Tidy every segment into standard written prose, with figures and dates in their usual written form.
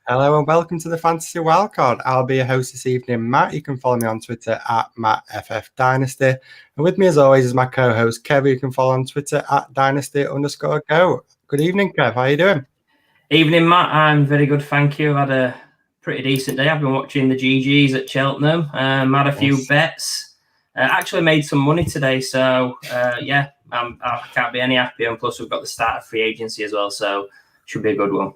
Hello and welcome to the Fantasy Wildcard. I'll be your host this evening, Matt. You can follow me on Twitter at MattFFDynasty. And with me as always is my co-host, Kev. You can follow on Twitter at Dynasty_Go. Good evening, Kev. How are you doing? Evening, Matt. I'm very good, thank you. I've had a pretty decent day. I've been watching the GGs at Cheltenham. Had a few bets. Actually made some money today, so I can't be any happier. And plus, we've got the start of free agency as well, so should be a good one.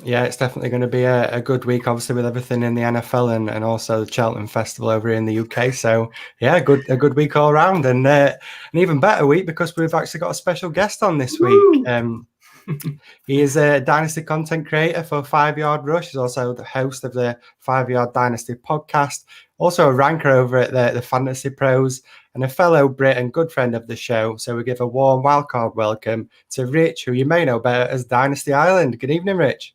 Yeah, it's definitely going to be a good week, obviously, with everything in the NFL and also the Cheltenham Festival over in the UK. So, yeah, a good week all round. And an even better week because we've actually got a special guest on this week. He is a Dynasty content creator for 5 Yard Rush. He's also the host of the 5 Yard Dynasty podcast, also a ranker over at the Fantasy Pros, and a fellow Brit and good friend of the show. So we give a warm wildcard welcome to Rich, who you may know better as Dynasty Island. Good evening, Rich.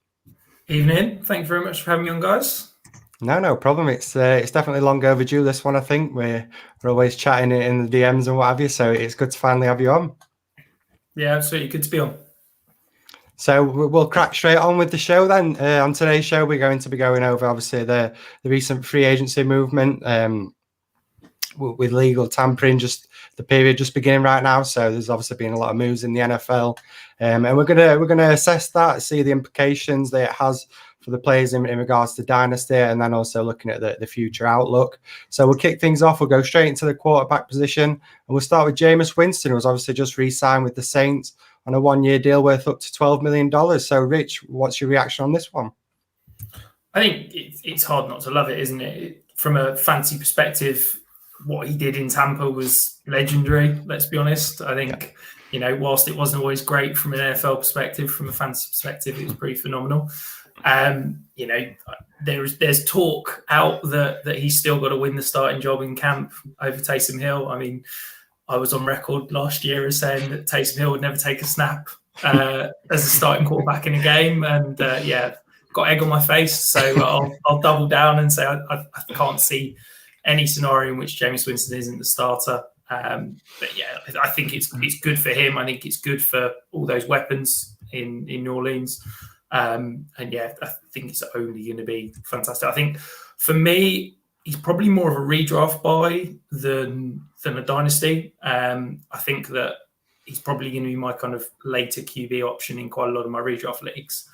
Evening. Thank you very much for having me on, guys. No problem. It's definitely long overdue, this one, I think. We're always chatting in the DMs and what have you, so it's good to finally have you on. Yeah, absolutely. Good to be on. So we'll crack straight on with the show then. On today's show, we're going to be going over, obviously, the recent free agency movement with legal tampering, just the period just beginning right now. So there's obviously been a lot of moves in the NFL, and we're gonna assess that, see the implications that it has for the players in regards to dynasty, and then also looking at the future outlook. So we'll kick things off. We'll go straight into the quarterback position, and we'll start with Jameis Winston, who was obviously just re-signed with the Saints on a 1-year deal worth up to $12 million. So, Rich, what's your reaction on this one? I think it's hard not to love it, isn't it? From a fantasy perspective, what he did in Tampa was legendary, let's be honest. I think, whilst it wasn't always great from an NFL perspective, from a fantasy perspective, it was pretty phenomenal. There's talk out that he's still got to win the starting job in camp over Taysom Hill. I mean, I was on record last year as saying that Taysom Hill would never take a snap as a starting quarterback in a game. And got egg on my face. So I'll double down and say I can't see any scenario in which Jameis Winston isn't the starter. I think it's good for him. I think it's good for all those weapons in New Orleans. I think it's only going to be fantastic. I think for me, he's probably more of a redraft buy than a dynasty. I think that he's probably going to be my kind of later QB option in quite a lot of my redraft leagues.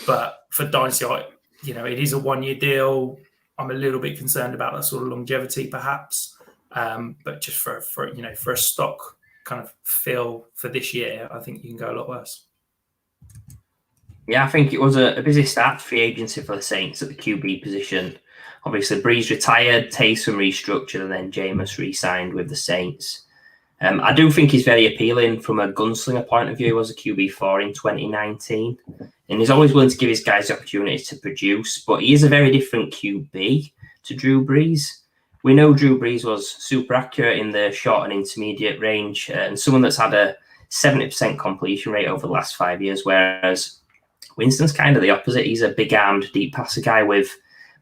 But for dynasty, it is a 1-year deal. I'm a little bit concerned about that sort of longevity, perhaps. But just for a stock kind of fill for this year, I think you can go a lot worse. Yeah, I think it was a busy start to free agency for the Saints at the QB position. Obviously, Breeze retired, Taysom restructured, and then Jameis re-signed with the Saints. I do think he's very appealing from a gunslinger point of view as a QB4 in 2019. And he's always willing to give his guys the opportunity to produce, but he is a very different QB to Drew Brees. We know Drew Brees was super accurate in the short and intermediate range, and someone that's had a 70% completion rate over the last 5 years, whereas Winston's kind of the opposite. He's a big-armed, deep passer guy with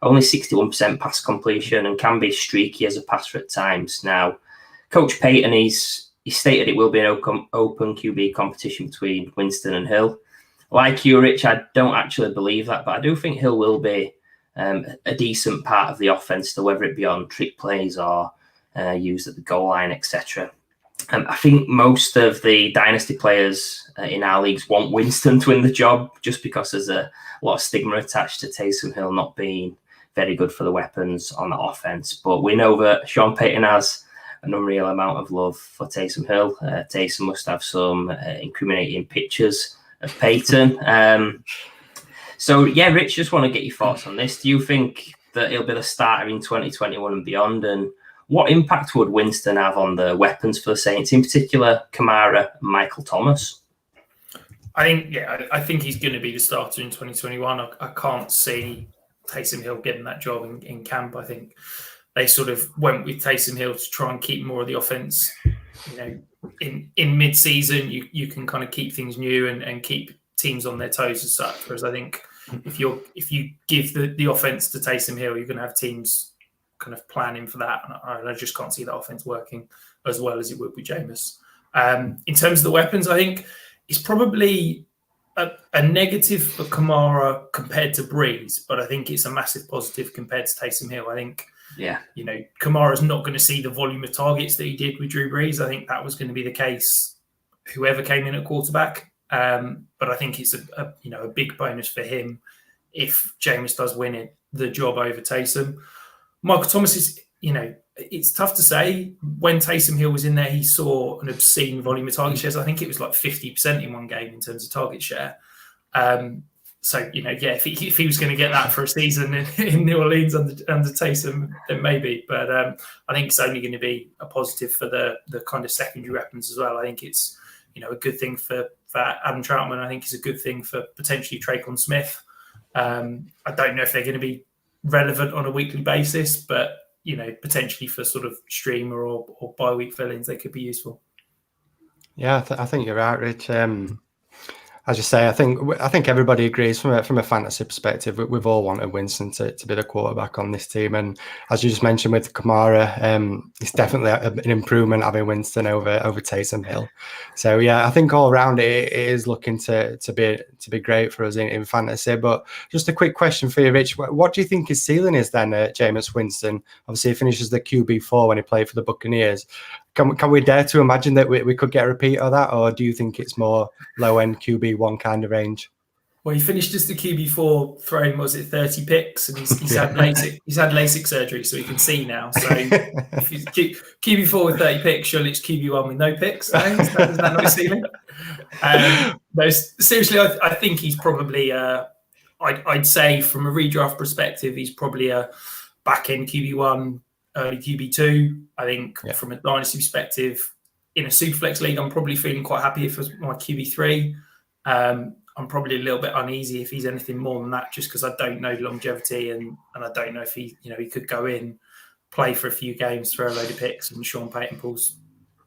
only 61% pass completion and can be streaky as a passer at times. Now, Coach Payton, he stated it will be an open QB competition between Winston and Hill. Like you, Rich, I don't actually believe that, but I do think Hill will be a decent part of the offense, so whether it be on trick plays or used at the goal line, etc. I think most of the dynasty players in our leagues want Winston to win the job just because there's a lot of stigma attached to Taysom Hill not being very good for the weapons on the offense. But we know that Sean Payton has an unreal amount of love for Taysom Hill. Taysom must have some incriminating pictures of Payton. Rich, just want to get your thoughts on this. Do you think that he'll be the starter in 2021 and beyond? And what impact would Winston have on the weapons for the Saints, in particular Kamara and Michael Thomas? I think he's going to be the starter in 2021. I can't see Taysom Hill getting that job in camp. I think they sort of went with Taysom Hill to try and keep more of the offense. In mid-season, you can kind of keep things new and keep teams on their toes as such. Whereas I think if you give the offense to Taysom Hill, you're going to have teams kind of planning for that. And I just can't see that offense working as well as it would with Jameis. In terms of the weapons, I think it's probably a negative for Kamara compared to Breeze, but I think it's a massive positive compared to Taysom Hill. I think, Kamara's not going to see the volume of targets that he did with Drew Brees. I think that was going to be the case whoever came in at quarterback. But I think it's a big bonus for him if Jameis does win the job over Taysom. Michael Thomas is, it's tough to say. When Taysom Hill was in there, he saw an obscene volume of target shares. I think it was like 50% in one game in terms of target share. If he was going to get that for a season in New Orleans under Taysom, then maybe. But I think it's only going to be a positive for the kind of secondary weapons as well. I think it's a good thing for Adam Troutman. I think it's a good thing for potentially Traquan Smith. I don't know if they're going to be relevant on a weekly basis, but potentially for sort of streamer or bye-week fill-ins, they could be useful. Yeah, I think you're right, Rich. As you say, I think everybody agrees from a fantasy perspective. We've all wanted Winston to be the quarterback on this team, and as you just mentioned with Kamara, it's definitely an improvement having Winston over Taysom Hill. So yeah, I think all around it is looking to be great for us in fantasy. But just a quick question for you, Rich: what do you think his ceiling is then, Jameis Winston? Obviously, he finishes the QB4 when he played for the Buccaneers. Can we dare to imagine that we could get a repeat of that, or do you think it's more low-end QB1 kind of range? Well, he finished as the QB4 throwing, 30 picks, and he's had LASIK surgery, so he can see now. So if he's QB4 with 30 picks, surely it's QB1 with no picks. Is that not his ceiling? No, seriously, I think he's probably, I'd say from a redraft perspective, he's probably a back-end QB1, early QB2. I think from a dynasty perspective, in a Superflex league, I'm probably feeling quite happy if it's my QB3. I'm probably a little bit uneasy if he's anything more than that, just because I don't know longevity and I don't know if he could go in, play for a few games, throw a load of picks, and Sean Payton pulls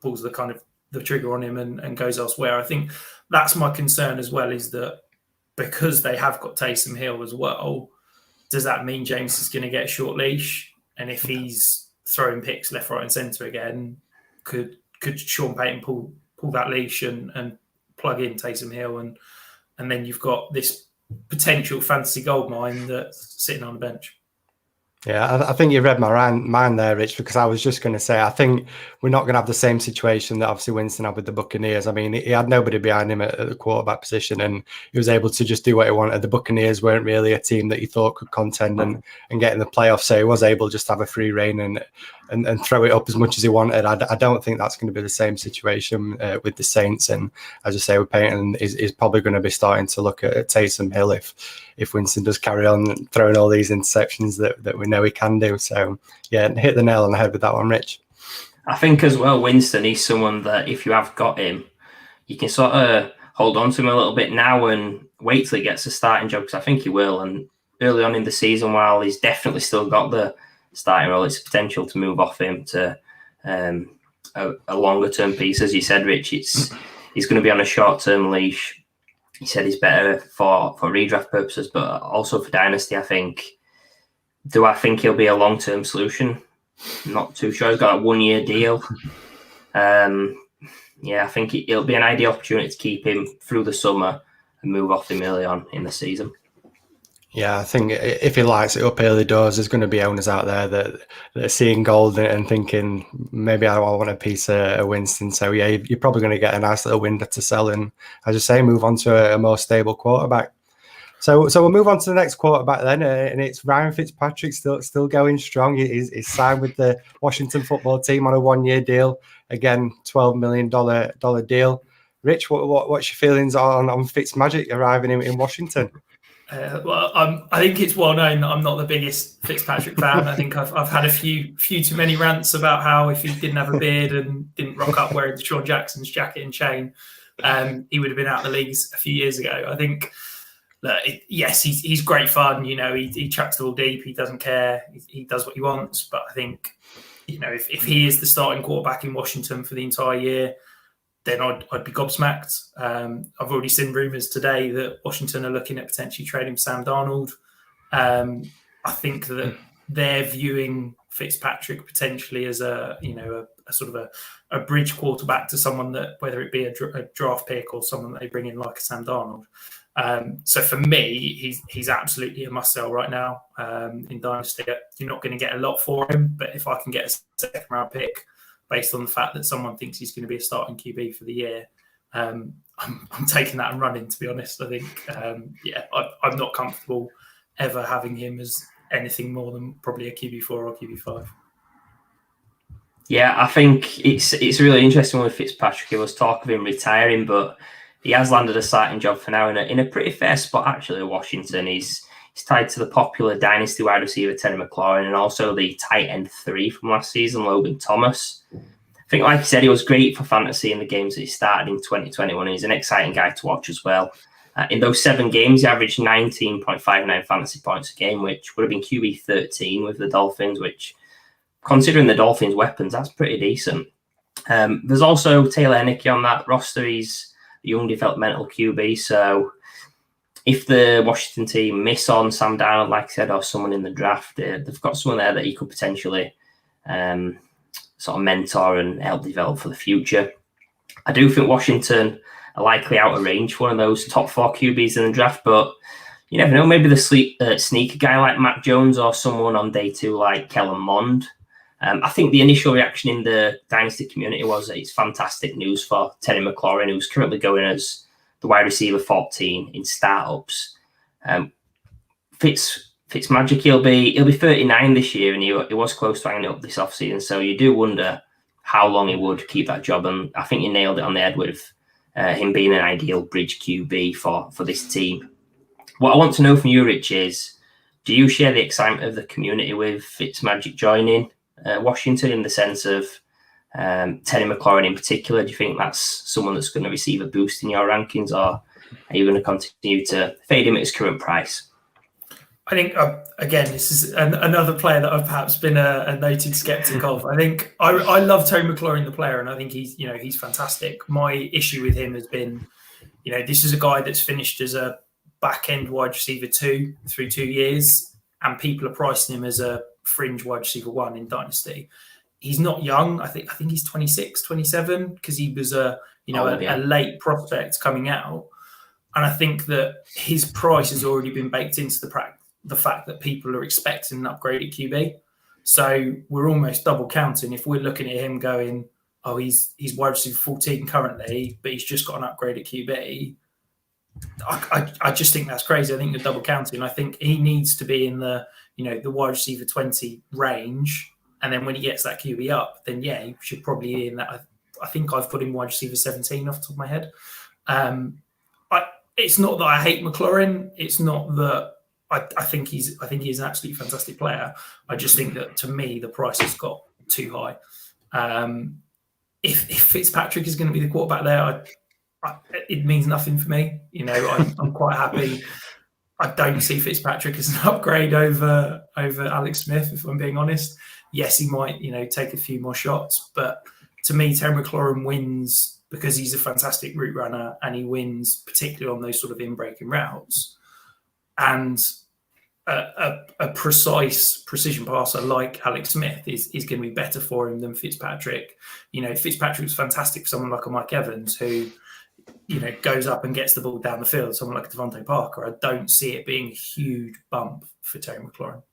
the kind of the trigger on him and goes elsewhere. I think that's my concern as well, is that because they have got Taysom Hill as well, does that mean James is going to get a short leash? And if he's throwing picks left, right, and centre again, could Sean Payton pull that leash and plug in Taysom Hill, and then you've got this potential fantasy goldmine that's sitting on the bench. Yeah, I think you read my mind there, Rich, because I was just going to say, I think we're not going to have the same situation that obviously Winston had with the Buccaneers. I mean, he had nobody behind him at the quarterback position, and he was able to just do what he wanted. The Buccaneers weren't really a team that he thought could contend and get in the playoffs, so he was able just to have a free reign and throw it up as much as he wanted. I don't think that's going to be the same situation with the Saints, and as I say, with Payton, is probably going to be starting to look at Taysom Hill if Winston does carry on throwing all these interceptions that we know he can do. So yeah, hit the nail on the head with that one, Rich. I think as well, Winston, he's someone that if you have got him, you can sort of hold on to him a little bit now and wait till he gets a starting job, because I think he will. And early on in the season, while he's definitely still got the starting role, it's potential to move off him to a longer term piece. As you said, Rich, he's going to be on a short term leash. He said he's better for redraft purposes, but also for dynasty. I think he'll be a long term solution? Not too sure. He's got a 1 year deal. I think it'll be an ideal opportunity to keep him through the summer and move off him early on in the season. Yeah, I think if he lights it up early doors, there's going to be owners out there that are seeing gold and thinking, maybe I want a piece of Winston. So yeah, you're probably going to get a nice little window to sell and, as you say, move on to a more stable quarterback. So we'll move on to the next quarterback then, and it's Ryan Fitzpatrick, still going strong. He's signed with the Washington football team on a 1 year deal. Again, $12 million deal. Rich, what's your feelings on Fitzmagic arriving in Washington? I think it's well known that I'm not the biggest Fitzpatrick fan. I think I've had a few too many rants about how if he didn't have a beard and didn't rock up wearing Deshaun Jackson's jacket and chain, he would have been out of the leagues a few years ago. I think yes, he's great fun. He chucks the ball deep. He doesn't care. He does what he wants. But I think, if he is the starting quarterback in Washington for the entire year, then I'd be gobsmacked. I've already seen rumours today that Washington are looking at potentially trading Sam Darnold. I think that they're viewing Fitzpatrick potentially as a sort of a bridge quarterback to someone that, whether it be a draft pick or someone that they bring in like a Sam Darnold. So for me, he's absolutely a must sell right now in Dynasty. You're not going to get a lot for him, but if I can get a second round pick based on the fact that someone thinks he's going to be a starting QB for the year, I'm taking that and running, to be honest. I think, I'm not comfortable ever having him as anything more than probably a QB4 or QB5. Yeah, I think it's really interesting with Fitzpatrick. There was talk of him retiring, but he has landed a starting job for now in a pretty fair spot, actually, at Washington. He's tied to the popular dynasty wide receiver Terry McLaurin and also the tight end 3 from last season, Logan Thomas. I think, like you said, he was great for fantasy in the games that he started in 2021. He's an exciting guy to watch as well. In those 7 games, he averaged 19.59 fantasy points a game, which would have been QB 13 with the Dolphins, which, considering the Dolphins' weapons, that's pretty decent. There's also Taylor Heinicke on that roster. He's a young developmental QB, so if the Washington team miss on Sam Darnold, like I said, or someone in the draft, they've got someone there that he could potentially sort of mentor and help develop for the future. I do think Washington are likely out of range for one of those top 4 QBs in the draft, but you never know. Maybe the sneaker guy like Mac Jones or someone on day 2 like Kellen Mond. I think the initial reaction in the Dynasty community was that it's fantastic news for Terry McLaurin, who's currently going as the wide receiver 14 in startups. Fitzmagic, he'll be 39 this year, and he was close to hanging it up this offseason. So you do wonder how long he would keep that job. And I think you nailed it on the head with him being an ideal bridge QB for this team. What I want to know from you, Rich, is do you share the excitement of the community with Fitzmagic joining Washington in the sense of Terry McLaurin in particular? Do you think that's someone that's going to receive a boost in your rankings, or are you going to continue to fade him at his current price? I think, again, this is another player that I've perhaps been a noted skeptic of. I think I love Terry McLaurin, the player, and I think he's fantastic. My issue with him has been, this is a guy that's finished as a back-end wide receiver 2 through 2 years, and people are pricing him as a fringe wide receiver 1 in Dynasty. He's not young. I think he's 26, 27, because he was a late prospect coming out. And I think that his price has already been baked into the fact that people are expecting an upgraded QB. So we're almost double counting if we're looking at him going, oh, he's wide receiver 14 currently, but he's just got an upgraded QB. I just think that's crazy. I think you're double counting. I think he needs to be in the wide receiver 20 range. And then when he gets that QB up, then yeah, he should probably be in that. I think I've put him wide receiver 17 off the top of my head. It's not that I hate McLaurin. It's not that I think he's an absolutely fantastic player. I just think that, to me, the price has got too high. If Fitzpatrick is going to be the quarterback there, it means nothing for me. I'm quite happy. I don't see Fitzpatrick as an upgrade over Alex Smith, if I'm being honest. Yes, he might, take a few more shots, but to me, Terry McLaurin wins because he's a fantastic route runner, and he wins particularly on those sort of in-breaking routes. And a precise precision passer like Alex Smith is going to be better for him than Fitzpatrick. Fitzpatrick's fantastic for someone like a Mike Evans who, goes up and gets the ball down the field. Someone like Devontae Parker. I don't see it being a huge bump for Terry McLaurin.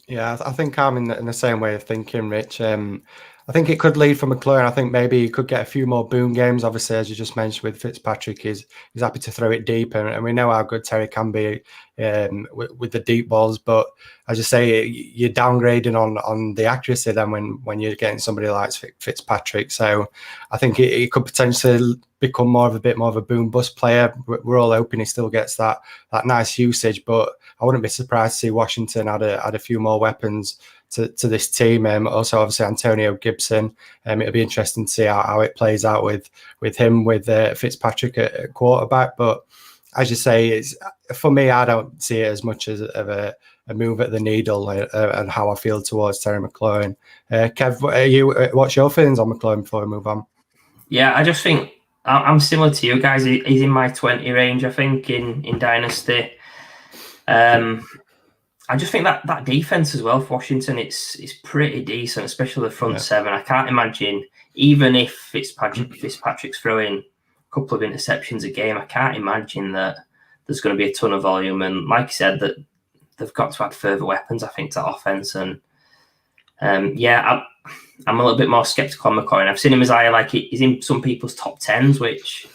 Yeah, I think I'm in the same way of thinking, Rich. I think it could lead for McLaurin. I think maybe he could get a few more boom games. Obviously, as you just mentioned with Fitzpatrick, he's happy to throw it deep, and we know how good Terry can be with the deep balls. But as you say, you're downgrading on the accuracy then when you're getting somebody like Fitzpatrick. So I think it could potentially become a bit more of a boom bust player. We're all hoping he still gets that nice usage, but I wouldn't be surprised to see Washington add a few more weapons to this team. Also, obviously, Antonio Gibson. It'll be interesting to see how it plays out with him, with Fitzpatrick at quarterback. But as you say, for me, I don't see it as much as of a move at the needle and how I feel towards Terry McLaurin. Kev, what's your feelings on McLaurin before we move on? Yeah, I just think I'm similar to you guys. He's in my 20 range, I think, in Dynasty. I just think that defense as well for Washington, it's pretty decent, especially the front seven. I can't imagine, even if Fitzpatrick's throwing a couple of interceptions a game, I can't imagine that there's going to be a ton of volume. And like you said, that they've got to add further weapons, I think, to that offense. And I'm a little bit more skeptical on McCoy. I've seen him as he's in some people's top 10s, which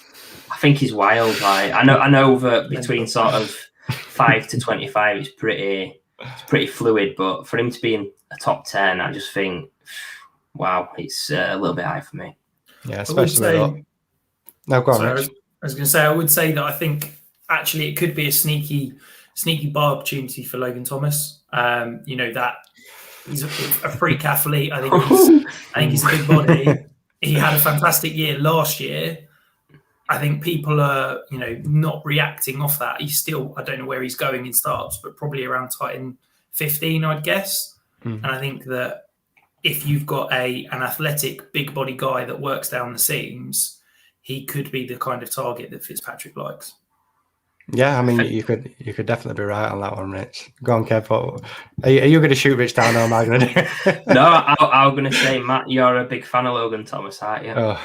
I think is wild. Like, I know that between sort of 5 to 25, it's pretty fluid, but for him to be in a top 10, I just think, wow, it's a little bit high for me. Yeah, especially no, go on, I was going to say, I would say that I think actually it could be a sneaky buy opportunity for Logan Thomas. That he's a freak athlete. I think he's a big body. He had a fantastic year last year. I think people are, not reacting off that. He's still, I don't know where he's going in startups, but probably around Titan 15, I'd guess. And I think that if you've got an athletic, big body guy that works down the seams, he could be the kind of target that Fitzpatrick likes. Yeah, I mean, you could definitely be right on that one, Rich. Go on, Kev. Are you going to shoot Rich down, or am I going to? No, I'm going to say, Matt, you're a big fan of Logan Thomas, aren't you? Oh,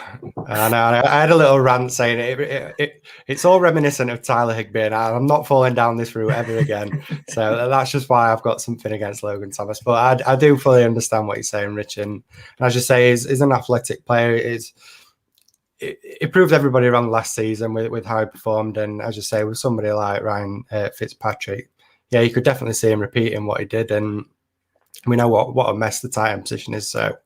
I know. I had a little rant saying it's all reminiscent of Tyler Higbee, and I'm not falling down this route ever again. So that's just why I've got something against Logan Thomas. But I do fully understand what you're saying, Rich. And as you say, he's an athletic player. It proved everybody wrong last season with how he performed, and as you say, with somebody like Ryan Fitzpatrick, yeah, you could definitely see him repeating what he did, and we know what a mess the tight end position is. So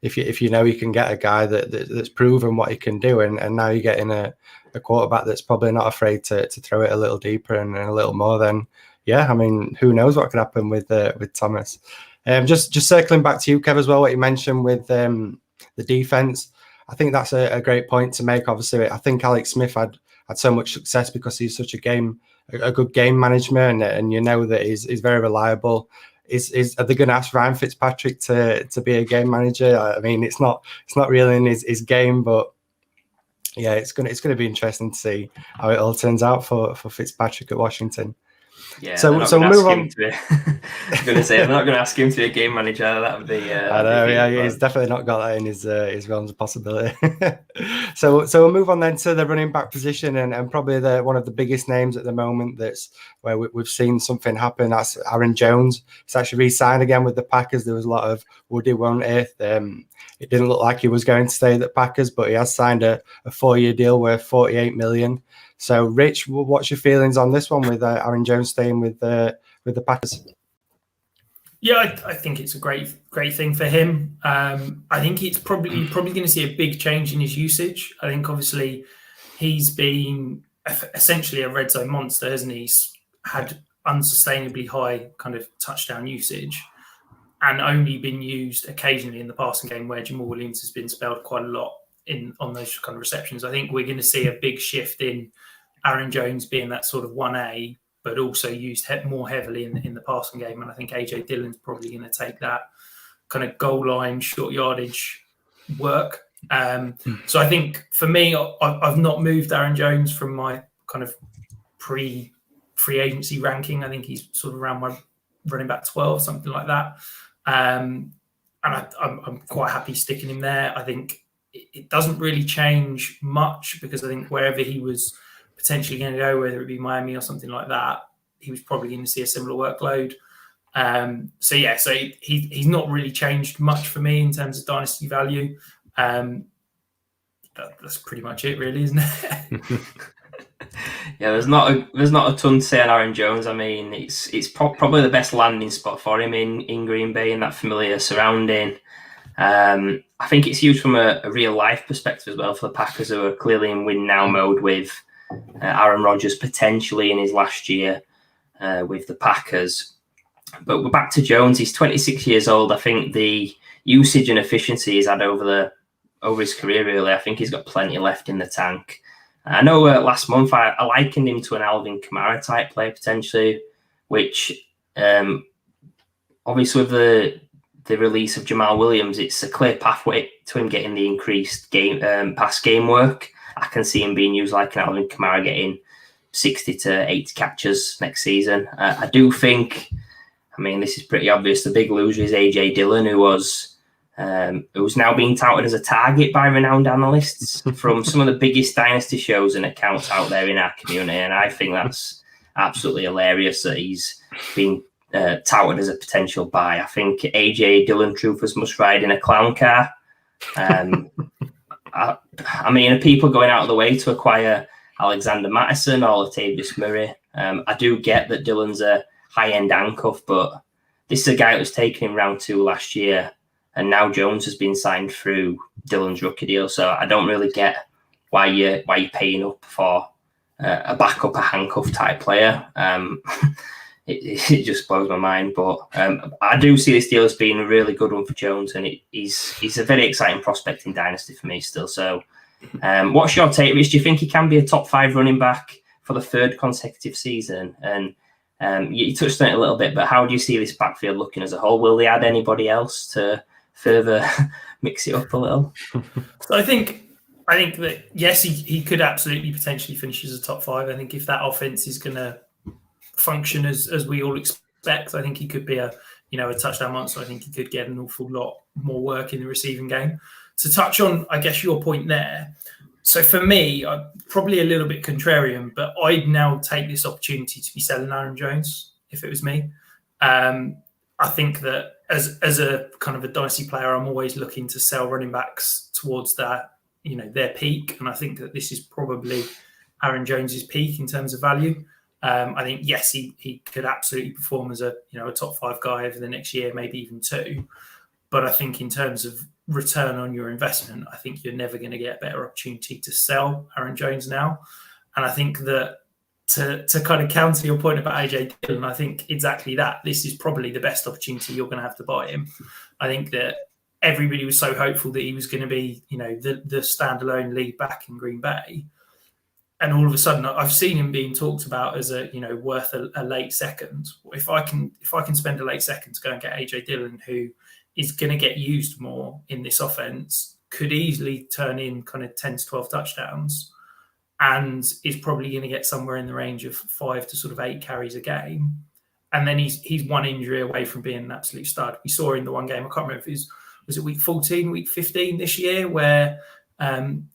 if you know you can get a guy that's proven what he can do, and now you're getting a quarterback that's probably not afraid to throw it a little deeper and a little more, then yeah, I mean, who knows what could happen with Thomas. Just circling back to you, Kev, as well, what you mentioned with the defense. I think that's a great point to make. Obviously, I think Alex Smith had so much success because he's such a good game management, and you know that he's very reliable. Are they going to ask Ryan Fitzpatrick to be a game manager? I mean, it's not really in his game, but yeah, it's going to be interesting to see how it all turns out for Fitzpatrick at Washington. Yeah, so we'll move on. I'm going to say I'm not going to ask him to be a game manager. That would be. I know. Yeah, he's definitely not got that in his realms of possibility. So we'll move on then to the running back position, and probably one of the biggest names at the moment. That's where we've seen something happen. That's Aaron Jones. He's actually re-signed again with the Packers. There was a lot of would he, won't he? It didn't look like he was going to stay at the Packers, but he has signed a 4-year deal worth $48 million. So, Rich, what's your feelings on this one with Aaron Jones staying with the Packers? Yeah, I think it's a great thing for him. I think it's probably going to see a big change in his usage. I think obviously he's been essentially a red zone monster, hasn't he? He's had unsustainably high kind of touchdown usage, and only been used occasionally in the passing game where Jamal Williams has been spelled quite a lot on those kind of receptions. I think we're going to see a big shift in Aaron Jones being that sort of 1A, but also used more heavily in the passing game. And I think AJ Dillon's probably going to take that kind of goal line, short yardage work. So I think for me, I've not moved Aaron Jones from my kind of pre-free agency ranking. I think he's sort of around my running back 12, something like that. And I'm quite happy sticking him there. I think it doesn't really change much because I think wherever he was potentially going to go, whether it be Miami or something like that, he was probably going to see a similar workload. So he's not really changed much for me in terms of dynasty value. That's pretty much it, really, isn't it? Yeah, there's not a ton to say on Aaron Jones. I mean, it's probably the best landing spot for him in Green Bay in that familiar surrounding. I think it's huge from a real life perspective as well for the Packers, who are clearly in win now mode with Aaron Rodgers potentially in his last year with the Packers. But we're back to Jones. He's 26 years old. I think the usage and efficiency he's had over his career, really, I think he's got plenty left in the tank. I know last month I likened him to an Alvin Kamara type player potentially, which obviously with the release of Jamal Williams, it's a clear pathway to him getting the increased pass game work. I can see him being used like an Alvin Kamara, getting 60 to 80 catches next season. I do think, I mean, this is pretty obvious. The big loser is AJ Dillon, who's now being touted as a target by renowned analysts from some of the biggest dynasty shows and accounts out there in our community. And I think that's absolutely hilarious that he's been touted as a potential buy. I think AJ Dillon troopers must ride in a clown car. I mean, are people going out of the way to acquire Alexander Mattison or Latavius Murray? I do get that Dillon's a high-end handcuff, but this is a guy that was taken in round 2 last year, and now Jones has been signed through Dillon's rookie deal. So I don't really get why you're paying up for a backup, a handcuff type player. It just blows my mind. But I do see this deal as being a really good one for Jones, and he's a very exciting prospect in Dynasty for me still. So what's your take, Rich? Do you think he can be a top 5 running back for the 3rd consecutive season? And you touched on it a little bit, but how do you see this backfield looking as a whole? Will they add anybody else to further mix it up a little? So I think that, yes, he could absolutely potentially finish as a top 5. I think if that offense is going to function as we all expect, I think he could be a touchdown monster. I think he could get an awful lot more work in the receiving game. To touch on, I guess, your point there. So for me, I'm probably a little bit contrarian, but I'd now take this opportunity to be selling Aaron Jones if it was me. I think that as a kind of a dynasty player, I'm always looking to sell running backs towards that, their peak. And I think that this is probably Aaron Jones's peak in terms of value. I think, yes, he could absolutely perform as a top 5 guy over the next year, maybe even 2. But I think in terms of return on your investment, I think you're never going to get a better opportunity to sell Aaron Jones now. And I think that to kind of counter your point about AJ Dillon, I think exactly that. This is probably the best opportunity you're going to have to buy him. I think that everybody was so hopeful that he was going to be, the standalone lead back in Green Bay. And all of a sudden, I've seen him being talked about as worth a late second. If I can spend a late second to go and get AJ Dillon, who is going to get used more in this offense, could easily turn in kind of 10 to 12 touchdowns, and is probably going to get somewhere in the range of 5 to sort of 8 carries a game. And then he's one injury away from being an absolute stud. We saw in the one game, I can't remember if it was it week 14, week 15 this year, where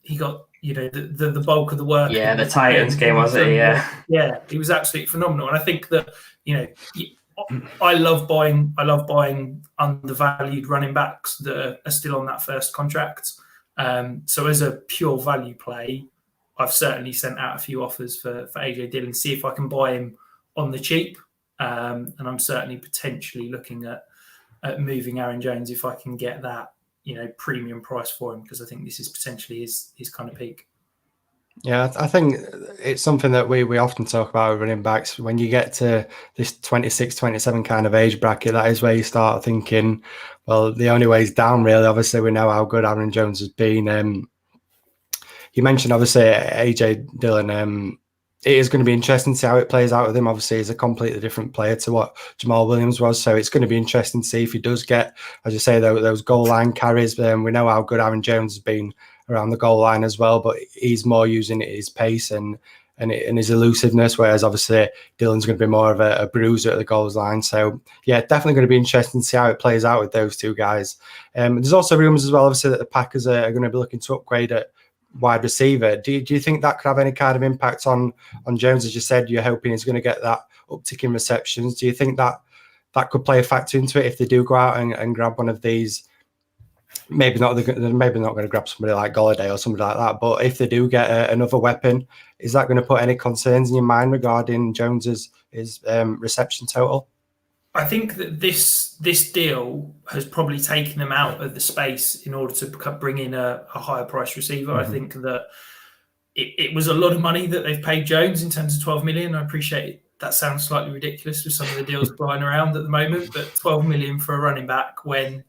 he got the bulk of the work. Yeah, the Titans game, was it? Yeah, he was absolutely phenomenal. And I think that I love buying undervalued running backs that are still on that first contract. So as a pure value play, I've certainly sent out a few offers for AJ Dillon, see if I can buy him on the cheap. And I'm certainly potentially looking at moving Aaron Jones if I can get that premium price for him, because I think this is potentially his kind of peak. Yeah, I think it's something that we often talk about with running backs. When you get to this 26, 27 kind of age bracket, that is where you start thinking, well, the only way is down, really. Obviously, we know how good Aaron Jones has been. You mentioned, obviously, AJ Dillon. It is going to be interesting to see how it plays out with him. Obviously, he's a completely different player to what Jamal Williams was. So it's going to be interesting to see if he does get, as you say, those goal line carries. We know how good Aaron Jones has been around the goal line as well, but he's more using his pace and his elusiveness, whereas obviously Dillon's going to be more of a bruiser at the goals line. So yeah, definitely going to be interesting to see how it plays out with those two guys. There's also rumours as well, obviously, that the Packers are going to be looking to upgrade at wide receiver. Do you think that could have any kind of impact on Jones? As you said, you're hoping he's going to get that uptick in receptions. Do you think that could play a factor into it if they do go out and grab one of these? Maybe not going to grab somebody like Golladay or somebody like that, but if they do get another weapon, is that going to put any concerns in your mind regarding Jones's reception total? I think that this deal has probably taken them out of the space in order to bring in a higher price receiver. Mm-hmm. I think that it was a lot of money that they've paid Jones in terms of 12 million. I appreciate that sounds slightly ridiculous with some of the deals flying around at the moment, but 12 million for a running back when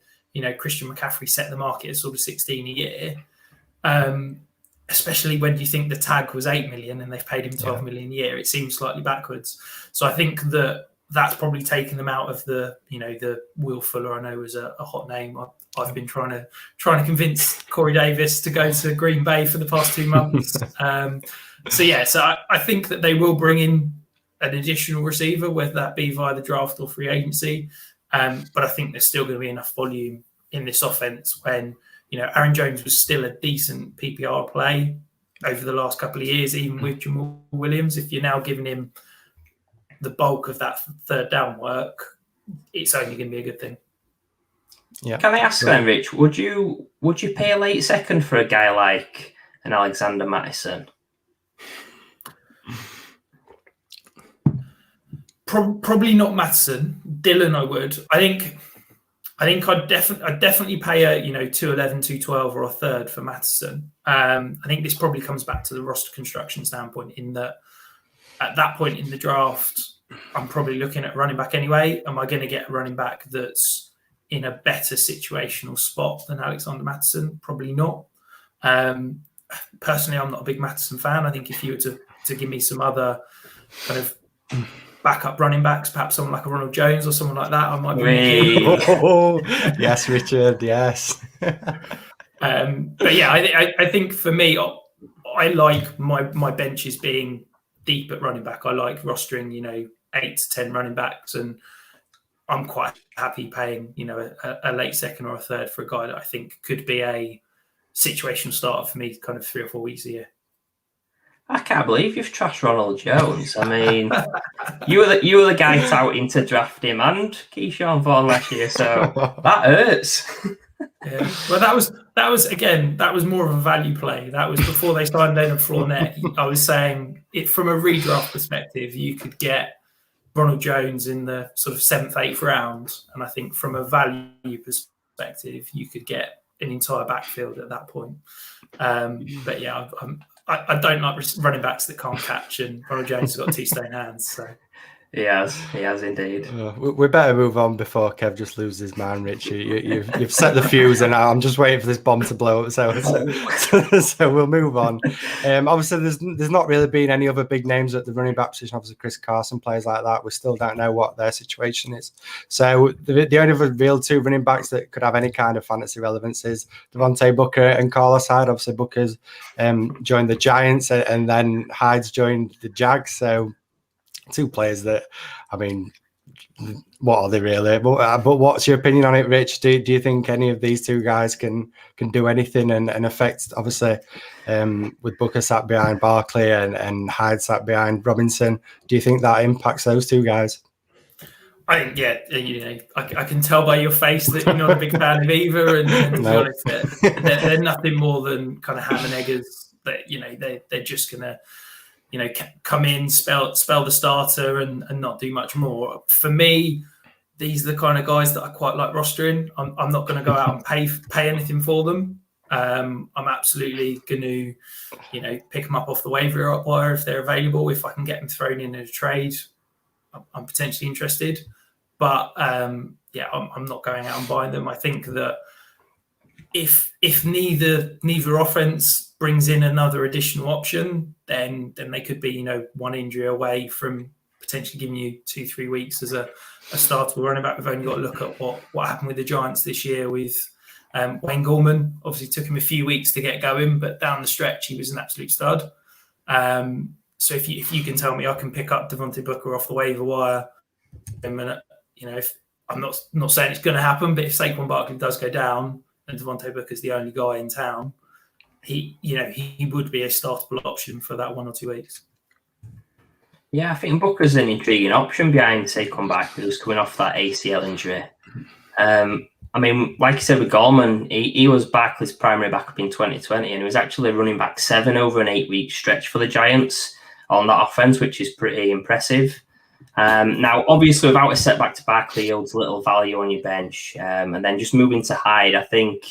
Christian McCaffrey set the market at sort of 16 a year, especially when you think the tag was 8 million and they've paid him 12 million a year, it seems slightly backwards. So I think that's probably taken them out of the Will Fuller, I know is a hot name. I've been trying to convince Corey Davis to go to Green Bay for the past 2 months. So I think that they will bring in an additional receiver, whether that be via the draft or free agency. But I think there's still going to be enough volume in this offense when, Aaron Jones was still a decent PPR play over the last couple of years, even with Jamal Williams. If you're now giving him the bulk of that third down work, it's only going to be a good thing. Yeah. Can I ask then, Rich, would you pay a late second for a guy like an Alexander Mattison? Probably not Mattison. Dylan, I would. I think I'd definitely pay a 211, 212 or a third for Mattison. I think this probably comes back to the roster construction standpoint, in that at that point in the draft, I'm probably looking at running back anyway. Am I going to get a running back that's in a better situational spot than Alexander Mattison? Probably not. Personally, I'm not a big Mattison fan. I think if you were to give me some other kind of backup running backs, perhaps someone like a Ronald Jones or someone like that, I might be. Yes, Richard. Yes. But yeah, I think for me, I like my benches being deep at running back. I like rostering, 8 to 10 running backs, and I'm quite happy paying, a late second or a third for a guy that I think could be a situational starter for me, kind of 3 or 4 weeks a year. I can't believe you've trashed Ronald Jones. I mean, you were the guy touting to draft him and Keyshawn Vaughn last year, so that hurts. Yeah, well, that was more of a value play. That was before they signed Leonard Fournette. I was saying it from a redraft perspective, you could get Ronald Jones in the sort of 7th, 8th round, and I think from a value perspective, you could get an entire backfield at that point. But yeah, I don't like running backs that can't catch, and Ronald Jones has got 2 stone hands. So he has indeed. We better move on before Kev just loses his mind, Rich. You've set the fuse, and I'm just waiting for this bomb to blow up. So we'll move on. Obviously, there's not really been any other big names at the running back position. Obviously, Chris Carson plays like that. We still don't know what their situation is. So the only real 2 running backs that could have any kind of fantasy relevance is Devontae Booker and Carlos Hyde. Obviously, Booker's joined the Giants, and then Hyde's joined the Jags. So 2 players that, I mean, what are they really? But what's your opinion on it, Rich? Do you think any of these 2 guys can do anything and affect, obviously, with Booker sat behind Barkley and Hyde sat behind Robinson? Do you think that impacts those 2 guys? I think, yeah, I can tell by your face that you're not a big fan of either, and to be honest, they're nothing more than kind of ham and eggers. That they're just gonna come in, spell the starter and not do much more. For me, these are the kind of guys that I quite like rostering. I'm not going to go out and pay anything for them. I'm absolutely going to, pick them up off the waiver wire if they're available. If I can get them thrown in a trade, I'm potentially interested. But I'm not going out and buying them. I think that if neither offense brings in another additional option, then they could be 1 injury away from potentially giving you 2-3 weeks as a startable running back. We've only got to look at what happened with the Giants this year with Wayne Gallman. Obviously, took him a few weeks to get going, but down the stretch, he was an absolute stud. So if you can tell me I can pick up Devontae Booker off the waiver wire, if I'm not saying it's going to happen, but if Saquon Barkley does go down and Devontae Booker is the only guy in town, he would be a startable option for that 1 or 2 weeks. Yeah, I think Booker's an intriguing option behind Saquon Barkley, who's coming off that ACL injury. I mean, like you said with Gallman, he was Barkley's primary backup in 2020, and he was actually running back 7 over an 8-week stretch for the Giants on that offense, which is pretty impressive. Now, obviously, without a setback to Barkley, yields little value on your bench. And then just moving to Hyde, I think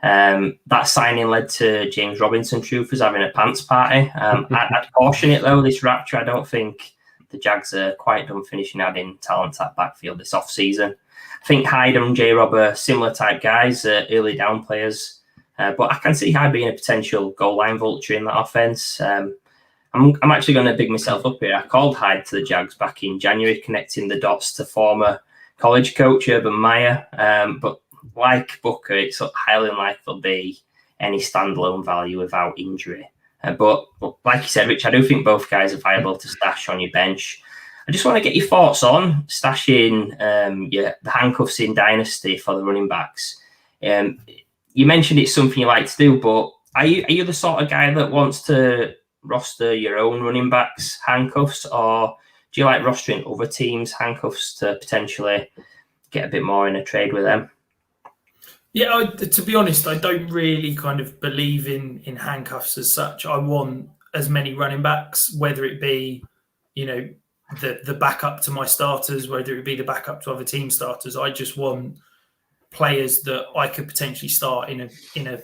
that signing led to James Robinson Troopers having a pants party. I'd caution it, though, this rapture. I don't think the Jags are quite done finishing adding talent at backfield this offseason. I think Hyde and J-Rob are similar type guys, early down players. But I can see Hyde being a potential goal line vulture in that offense. I'm actually going to big myself up here. I called Hyde to the Jags back in January, connecting the dots to former college coach Urban Meyer. But like Booker, it's highly unlikely there'll be any standalone value without injury. But like you said, Rich, I do think both guys are viable to stash on your bench. I just want to get your thoughts on stashing the handcuffs in Dynasty for the running backs. You mentioned it's something you like to do, but are you the sort of guy that wants to roster your own running backs handcuffs, or do you like rostering other teams' handcuffs to potentially get a bit more in a trade with them? Yeah, to be honest, I don't really kind of believe in handcuffs as such. I want as many running backs, whether it be, the backup to my starters, whether it be the backup to other team starters. I just want players that I could potentially start in a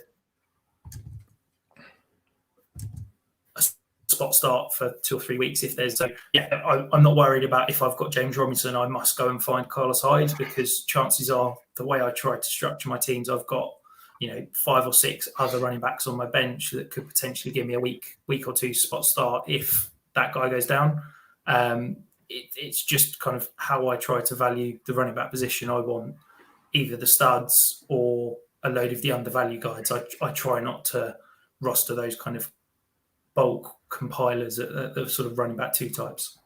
spot start for 2 or 3 weeks if there's. So yeah, I'm not worried about if I've got James Robinson, I must go and find Carlos Hyde, because chances are, the way I try to structure my teams, I've got 5 or 6 other running backs on my bench that could potentially give me a week or two spot start if that guy goes down. It's just kind of how I try to value the running back position. I want either the studs or a load of the undervalued guys. I try not to roster those kind of bulk compilers at the sort of running back 2 types.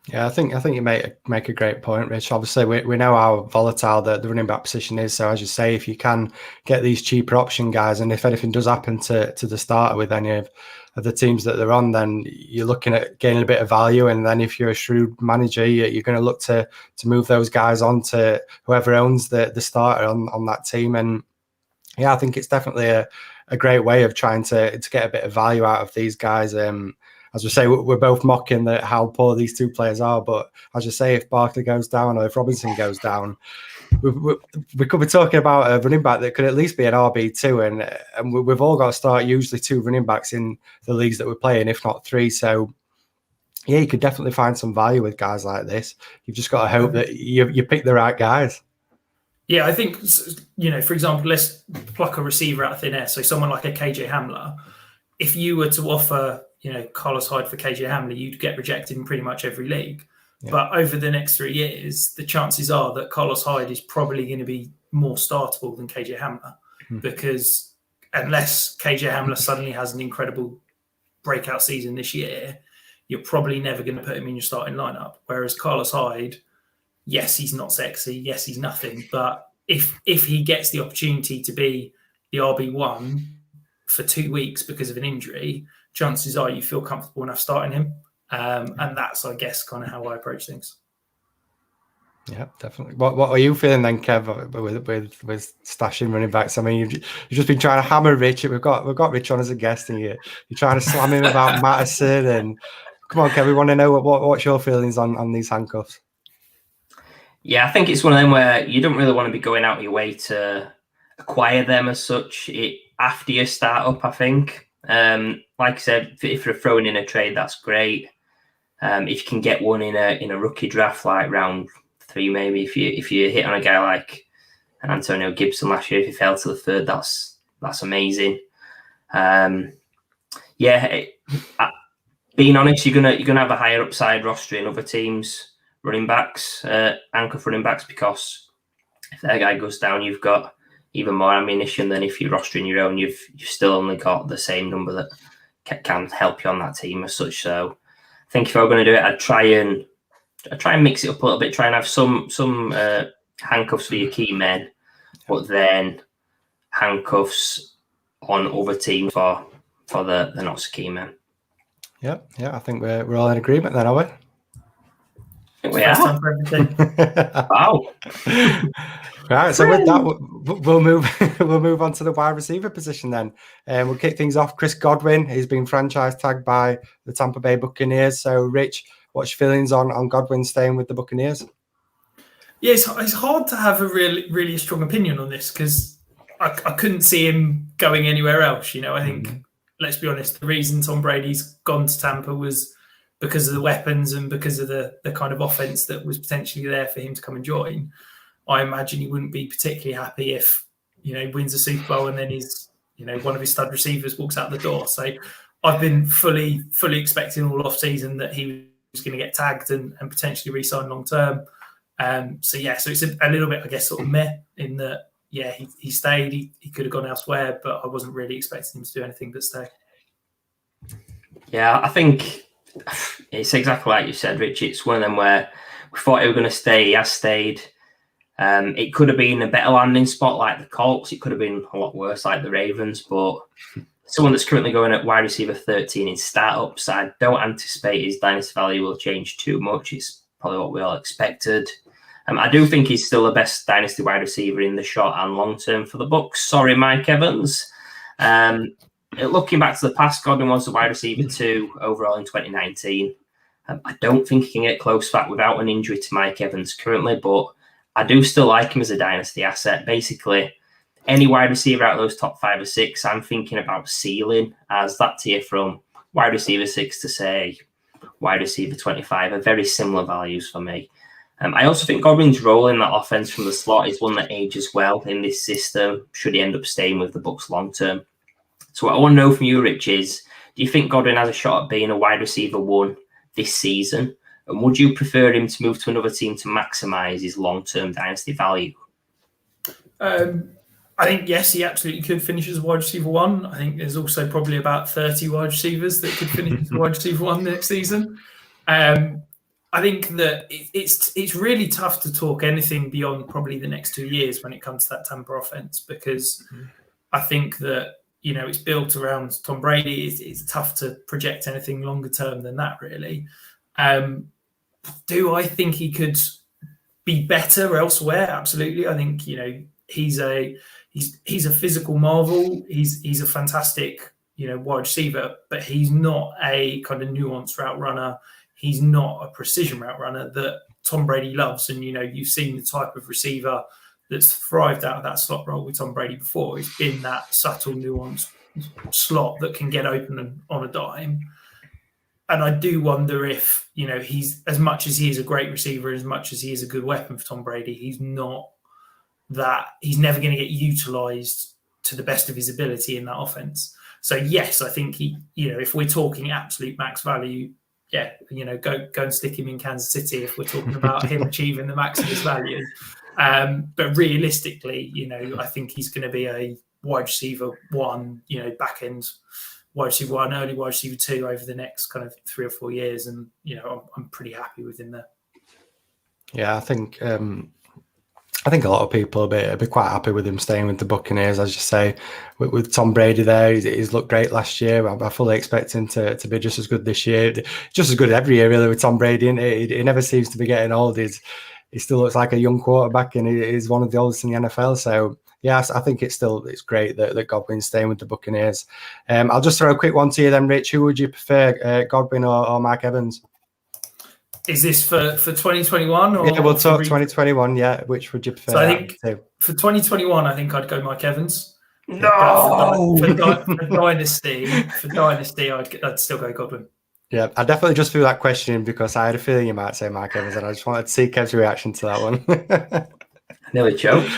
Yeah, I think you make a great point, Rich. Obviously, we know how volatile the running back position is. So as you say, if you can get these cheaper option guys, and if anything does happen to the starter with any of the teams that they're on, then you're looking at gaining a bit of value. And then if you're a shrewd manager, you're going to look to move those guys on to whoever owns the starter on that team. And yeah, I think it's definitely a great way of trying to get a bit of value out of these guys. As we say, we're both mocking how poor these 2 players are. But as you say, if Barkley goes down or if Robinson goes down, we could be talking about a running back that could at least be an RB2. And we've all got to start usually 2 running backs in the leagues that we're playing, if not 3. So yeah, you could definitely find some value with guys like this. You've just got to hope that you pick the right guys. Yeah, I think, for example, let's pluck a receiver out of thin air. So someone like a KJ Hamler, if you were to offer, Carlos Hyde for KJ Hamler, you'd get rejected in pretty much every league. Yeah. But over the next 3 years, the chances are that Carlos Hyde is probably going to be more startable than KJ Hamler, because unless KJ Hamler suddenly has an incredible breakout season this year, you're probably never going to put him in your starting lineup. Whereas Carlos Hyde, yes, he's not sexy. Yes, he's nothing. But if he gets the opportunity to be the RB1 for 2 weeks because of an injury, chances are you feel comfortable enough starting him. And that's, I guess, kind of how I approach things. Yeah, definitely. What are you feeling then, Kev, with stashing running backs? I mean, you've just been trying to hammer Rich. We've got Rich on as a guest, and you're trying to slam him about Madison. And come on, Kev, we want to know what's your feelings on these handcuffs. Yeah, I think it's one of them where you don't really want to be going out of your way to acquire them as such after you start up, I think. Like I said, if you're throwing in a trade, that's great. If you can get one in a rookie draft, like round 3, maybe if you hit on a guy like an Antonio Gibson last year, if he fell to the 3rd, that's amazing. Being honest, you're gonna have a higher upside roster in other teams' running backs, handcuff running backs, because if that guy goes down, you've got even more ammunition than if you're rostering your own. You've still only got the same number that can help you on that team as such. So I think if I were going to do it, I'd try and mix it up a little bit, try and have some handcuffs for your key men, but then handcuffs on other teams for the not so key men. Yeah, I think we're all in agreement then, are we? We are. Wow. Right, so with that, we'll move on to the wide receiver position then. We'll kick things off. Chris Godwin has been franchise tagged by the Tampa Bay Buccaneers. So, Rich, what's your feelings on Godwin staying with the Buccaneers? Yeah, it's hard to have a really strong opinion on this, because I couldn't see him going anywhere else. I think, let's be honest, the reason Tom Brady's gone to Tampa was because of the weapons and because of the kind of offense that was potentially there for him to come and join. I imagine he wouldn't be particularly happy if, wins a Super Bowl and then one of his stud receivers walks out the door. So I've been fully expecting all off season that he was going to get tagged and potentially re-sign long term. So it's a little bit, I guess, sort of meh in that, he stayed. He could have gone elsewhere, but I wasn't really expecting him to do anything but stay. Yeah, I think it's exactly like you said, Rich. It's one of them where we thought he was going to stay. He has stayed. It could have been a better landing spot like the Colts. It could have been a lot worse like the Ravens. But someone that's currently going at wide receiver 13 in startups, I don't anticipate his dynasty value will change too much. It's probably what we all expected. I do think he's still the best dynasty wide receiver in the short and long term for the Bucs. Sorry, Mike Evans. Looking back to the past, Godwin was the wide receiver 2 overall in 2019. I don't think he can get close to that without an injury to Mike Evans currently, but I do still like him as a dynasty asset. Basically, any wide receiver out of those top 5 or 6, I'm thinking about ceiling as that tier from wide receiver 6 to, say, wide receiver 25 are very similar values for me. I also think Godwin's role in that offense from the slot is one that ages well in this system, should he end up staying with the Bucs long term. So what I want to know from you, Rich, is do you think Godwin has a shot at being a wide receiver 1 this season? And would you prefer him to move to another team to maximise his long-term dynasty value? I think, yes, he absolutely could finish as wide receiver 1. I think there's also probably about 30 wide receivers that could finish as wide receiver 1 next season. I think that it's really tough to talk anything beyond probably the next 2 years when it comes to that Tampa offense, because I think that, it's built around Tom Brady. It's tough to project anything longer term than that, really. Do I think he could be better elsewhere? Absolutely. I think, he's a physical marvel. He's a fantastic, wide receiver, but he's not a kind of nuanced route runner. He's not a precision route runner that Tom Brady loves. And, you've seen the type of receiver that's thrived out of that slot role with Tom Brady before. It's been that subtle, nuanced slot that can get open on a dime. And I do wonder if, he's, as much as he is a great receiver, as much as he is a good weapon for Tom Brady, he's never going to get utilised to the best of his ability in that offense. So, yes, I think he, if we're talking absolute max value, yeah, go and stick him in Kansas City if we're talking about him achieving the max of his value. But realistically, I think he's going to be a wide receiver 1, back end wide receiver 1, early wide receiver 2 over the next kind of 3 or 4 years, and I'm pretty happy with him there. Yeah, I think a lot of people will be quite happy with him staying with the Buccaneers, as you say. With Tom Brady there, he's looked great last year. I fully expect him to be just as good this year, just as good every year really with Tom Brady. And he never seems to be getting old. He still looks like a young quarterback, and he's one of the oldest in the NFL. So yes, I think it's great that Godwin's staying with the Buccaneers. I'll just throw a quick one to you then, Rich. Who would you prefer, Godwin or Mark Evans? Is this for 2021? Or yeah, we'll talk 2021. Yeah, which would you prefer? So I think for 2021, I think I'd go Mike Evans. No, for dynasty, I'd still go Godwin. Yeah, I definitely just threw that question in because I had a feeling you might say Mark Evans, and I just wanted to see Kev's reaction to that one. I nearly choked.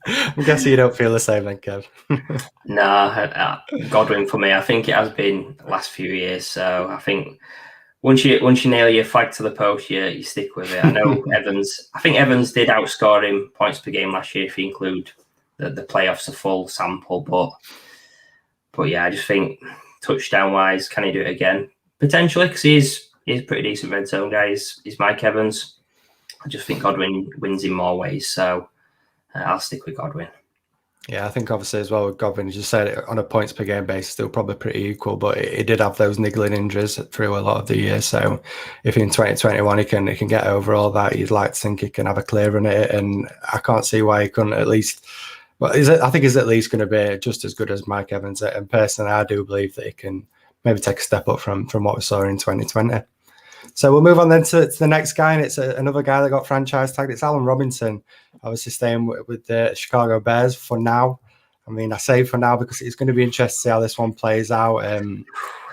I'm guessing you don't feel the same then, Kev. Nah, Godwin for me. I think it has been the last few years. So I think once you nail your flag to the post, you stick with it. I know Evans. I think Evans did outscore him points per game last year if you include the playoffs, a full sample. But yeah, I just think touchdown wise, can he do it again? Potentially, because he's a pretty decent red zone guy. He's Mike Evans. I just think Godwin wins in more ways. So I'll stick with Godwin. Yeah, I think obviously as well with Godwin, as you said, on a points per game basis, still probably pretty equal, but he did have those niggling injuries through a lot of the year. So if in 2021 he can get over all that, you'd like to think he can have a clear run at it, and I can't see why he couldn't at least. But I think he's at least going to be just as good as Mike Evans, and personally, I do believe that he can maybe take a step up from what we saw in 2020. So we'll move on then to the next guy, and it's another guy that got franchise tagged. It's Allen Robinson, obviously staying with the Chicago Bears for now. I mean, I say for now because it's going to be interesting to see how this one plays out.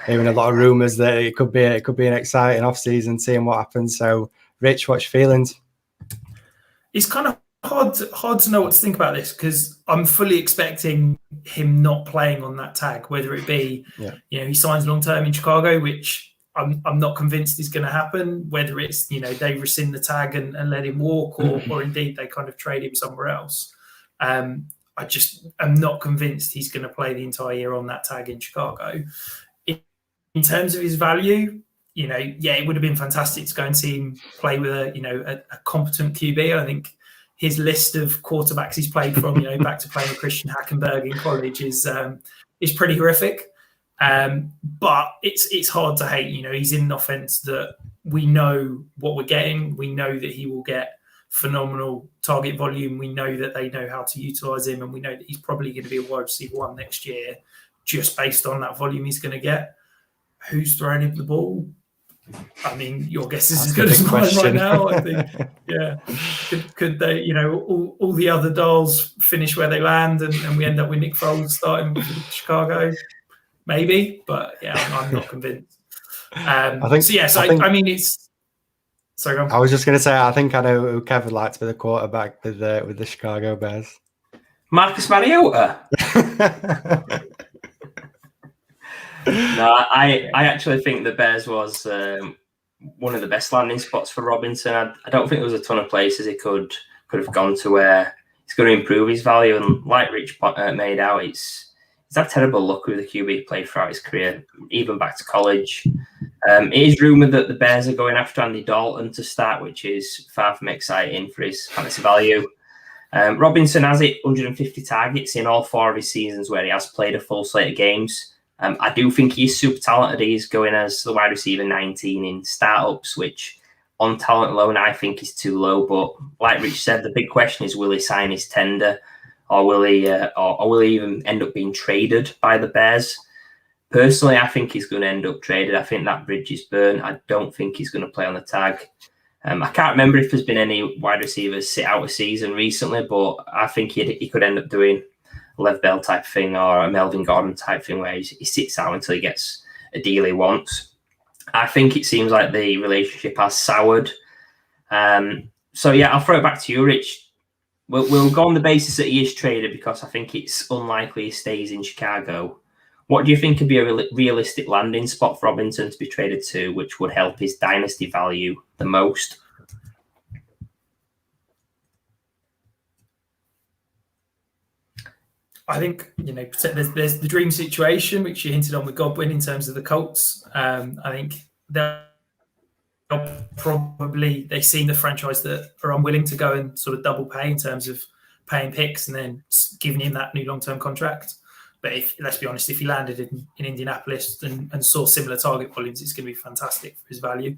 Hearing a lot of rumours that it could be an exciting off-season, seeing what happens. So, Rich, what's your feelings? It's kind of hard to know what to think about this because I'm fully expecting him not playing on that tag, whether it be, he signs long-term in Chicago, which I'm not convinced is going to happen, whether it's, they rescind the tag and let him walk or indeed they kind of trade him somewhere else. I just am not convinced he's going to play the entire year on that tag in Chicago. In terms of his value, it would have been fantastic to go and see him play with a competent QB. I think his list of quarterbacks he's played from, back to playing with Christian Hackenberg in college is pretty horrific. But it's hard to hate. He's in an offense that we know what we're getting. We know that he will get phenomenal target volume. We know that they know how to utilize him, and we know that he's probably going to be a wide receiver 1 next year, just based on that volume he's going to get. Who's throwing him the ball? I mean, your guess is as good as mine right now. I think, yeah. Could they, all the other dolls finish where they land, and we end up with Nick Foles starting for Chicago? Maybe, but yeah, I'm not convinced. I mean, it's. Sorry, go on. I was just going to say, I think I know who Kevin likes for the quarterback with the Chicago Bears. Marcus Mariota. No, I actually think the Bears was one of the best landing spots for Robinson. I don't think there was a ton of places he could have gone to where he's going to improve his value. And like Rich made out, he's had terrible luck with the QB play throughout his career, even back to college. It is rumoured that the Bears are going after Andy Dalton to start, which is far from exciting for his fantasy value. Robinson has hit 150 targets in all 4 of his seasons where he has played a full slate of games. I do think he's super talented. He's going as the wide receiver 19 in startups, which on talent alone, I think is too low. But like Rich said, the big question is, will he sign his tender, or will he even end up being traded by the Bears? Personally, I think he's going to end up traded. I think that bridge is burned. I don't think he's going to play on the tag. I can't remember if there's been any wide receivers sit out a season recently, but I think he could end up doing a Lev Bell type thing or a Melvin Gordon type thing where he sits out until he gets a deal he wants. I think it seems like the relationship has soured. So yeah, I'll throw it back to you, Rich. We'll go on the basis that he is traded because I think it's unlikely he stays in Chicago. What do you think would be a realistic landing spot for Robinson to be traded to, which would help his dynasty value the most? I think, there's the dream situation, which you hinted on with Godwin in terms of the Colts. I think they've seen the franchise that are unwilling to go and sort of double pay in terms of paying picks and then giving him that new long-term contract. But let's be honest, if he landed in Indianapolis and saw similar target volumes, it's going to be fantastic for his value.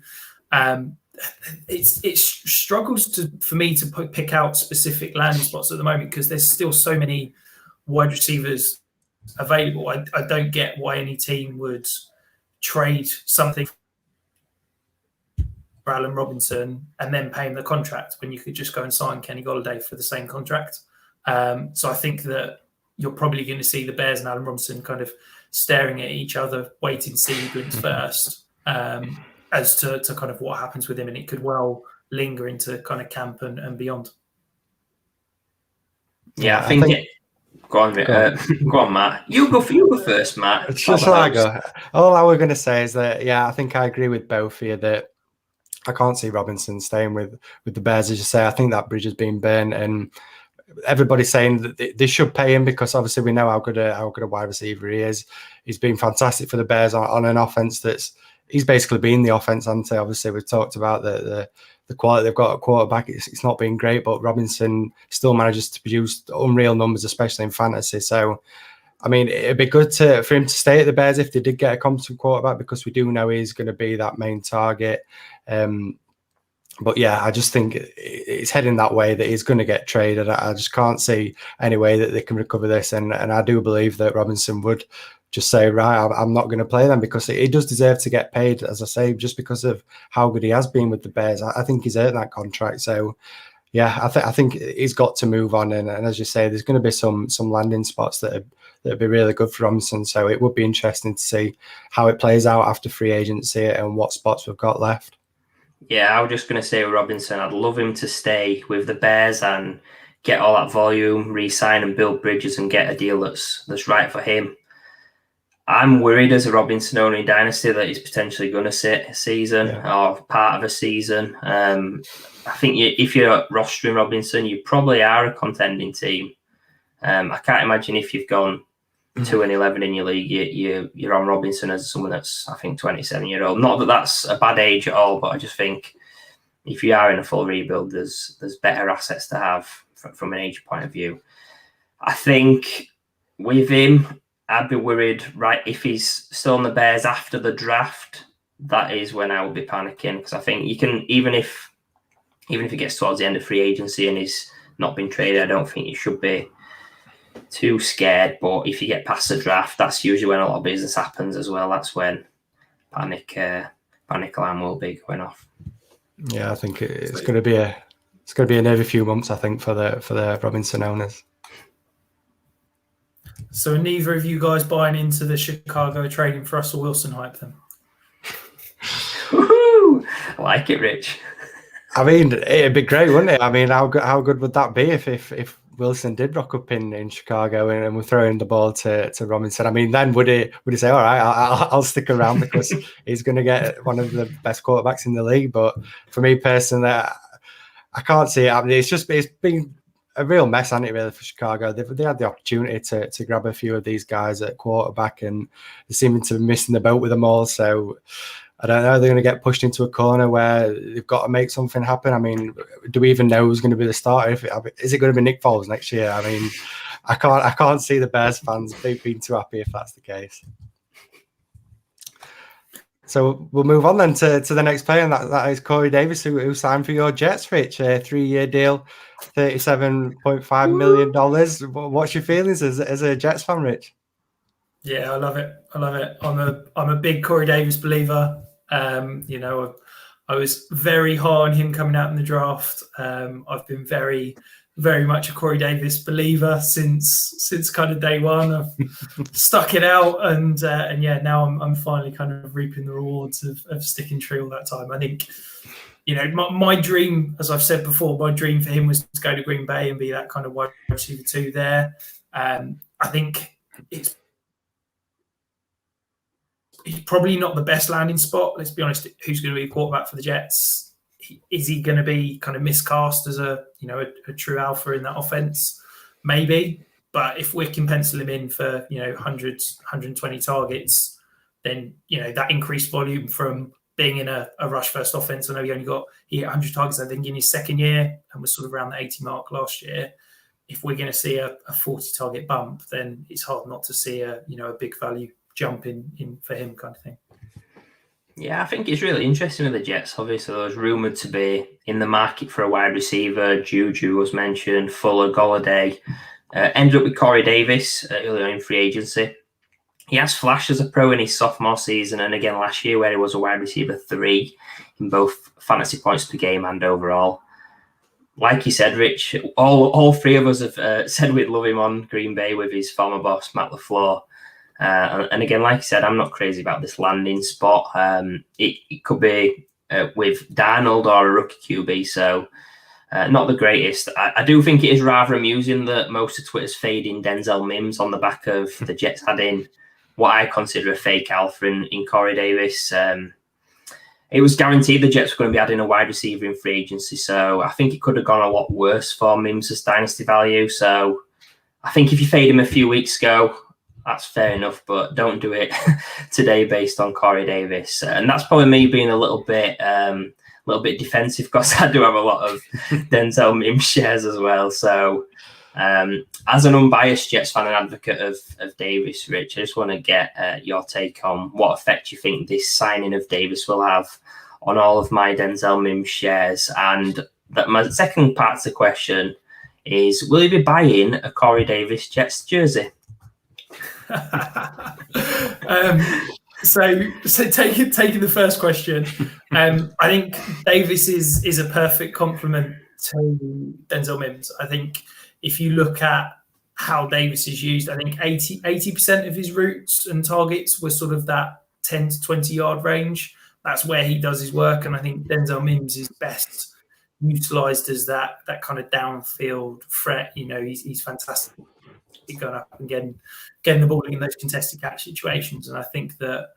It struggles for me to pick out specific landing spots at the moment because there's still so many wide receivers available. I don't get why any team would trade something for Allen Robinson and then pay him the contract when you could just go and sign Kenny Golladay for the same contract. So I think that you're probably going to see the Bears and Allen Robinson kind of staring at each other, waiting to see who wins first, as to kind of what happens with him. And it could well linger into kind of camp and beyond. Yeah, I think Go on, Matt. You go first, Matt. It's just I go. All I was going to say is that, I think I agree with both of you that I can't see Robinson staying with the Bears. As you say, I think that bridge has been burned, and everybody's saying that they should pay him because obviously we know how good a wide receiver he is. He's been fantastic for the Bears on an offense he's basically been the offense. And obviously we've talked about the quality they've got at quarterback. It's not been great, but Robinson still manages to produce unreal numbers, especially in fantasy. So, I mean, it'd be good for him to stay at the Bears if they did get a competent quarterback, because we do know he's going to be that main target. But yeah, I just think it's heading that way that he's going to get traded. I just can't see any way that they can recover this. And I do believe that Robinson would just say, right, I'm not going to play them, because he does deserve to get paid, as I say, just because of how good he has been with the Bears. I think he's earned that contract. So yeah, I think he's got to move on. And as you say, there's going to be some landing spots that'd be really good for Robinson. So it would be interesting to see how it plays out after free agency and what spots we've got left. Yeah, I was just going to say with Robinson, I'd love him to stay with the Bears and get all that volume, re-sign and build bridges and get a deal that's right for him. I'm worried as a Robinson owner in Dynasty that he's potentially going to sit a season or part of a season. I think if you're rostering Robinson, you probably are a contending team. I can't imagine if you've gone 2-11 in your league, you're on Robinson as someone that's, I think, 27-year-old. Not that that's a bad age at all, but I just think if you are in a full rebuild, there's better assets to have from an age point of view. I think with him, I'd be worried, right, if he's still on the Bears after the draft, that is when I would be panicking, because I think you can, even if he gets towards the end of free agency and he's not been traded, I don't think you should be too scared. But if you get past the draft, that's usually when a lot of business happens as well. That's when panic alarm will be going off. Yeah, I think it's going to be an every few months, I think, for the Robinson owners. So neither of you guys buying into the Chicago trading for Russell Wilson hype then? Woohoo! I like it, Rich. I mean, it'd be great, wouldn't it? I mean, how good would that be if Wilson did rock up in Chicago and we're throwing the ball to Robinson? I mean, then would he say, all right, I'll stick around because he's going to get one of the best quarterbacks in the league? But for me personally, I can't see it happening. It's been a real mess, hasn't it, really, for Chicago? They had the opportunity to grab a few of these guys at quarterback, and they seem to be missing the boat with them all. So I don't know. They're going to get pushed into a corner where they've got to make something happen. I mean, do we even know who's going to be the starter? Is it going to be Nick Foles next year? I mean, I can't see the Bears fans being too happy if that's the case. So we'll move on then to the next player, and that is Corey Davis, who signed for your Jets, Rich. A 3-year deal, $37.5 million. What's your feelings as a Jets fan, Rich? Yeah, I love it. I'm a big Corey Davis believer. I was very high on him coming out in the draft. I've been very, very much a Corey Davis believer since kind of day one. I've stuck it out, and yeah, now I'm finally kind of reaping the rewards of sticking true all that time. I think, my dream, as I've said before, my dream for him was to go to Green Bay and be that kind of wide receiver 2 there. I think it's probably not the best landing spot. Let's be honest. Who's going to be a quarterback for the Jets? Is he going to be kind of miscast as a true alpha in that offense? Maybe. But if we can pencil him in for 100, 120 targets, then that increased volume from being in a rush first offense. I know he hit 100 targets, I think, in his second year, and was sort of around the 80 mark last year. If we're going to see a 40 target bump, then it's hard not to see a big value jump in for him, kind of thing. Yeah, I think it's really interesting with the Jets. Obviously, there was rumoured to be in the market for a wide receiver. Juju was mentioned, Fuller, Golladay. Ended up with Corey Davis early on in free agency. He has flashed as a pro in his sophomore season, and again last year, where he was a wide receiver 3 in both fantasy points per game and overall. Like you said, Rich, all 3 of us have said we'd love him on Green Bay with his former boss, Matt LaFleur. And again, like I said, I'm not crazy about this landing spot. It could be with Darnold or a rookie QB, so not the greatest. I do think it is rather amusing that most of Twitter's fading Denzel Mims on the back of the Jets adding what I consider a fake alpha in Corey Davis. It was guaranteed the Jets were going to be adding a wide receiver in free agency, so I think it could have gone a lot worse for Mims' dynasty value. So I think if you fade him a few weeks ago, that's fair enough, but don't do it today based on Corey Davis. And that's probably me being a little bit defensive, because I do have a lot of Denzel Mims shares as well. So as an unbiased Jets fan and advocate of Davis, Rich, I just want to get your take on what effect you think this signing of Davis will have on all of my Denzel Mims shares. And that my second part of the question is, will you be buying a Corey Davis Jets jersey? So taking the first question, I think Davis is a perfect complement to Denzel Mims. I think if you look at how Davis is used, I think 80% of his routes and targets were sort of that 10 to 20 yard range. That's where he does his work, and I think Denzel Mims is best utilised as that kind of downfield threat. He's fantastic going up and getting the ball in those contested catch situations. And I think that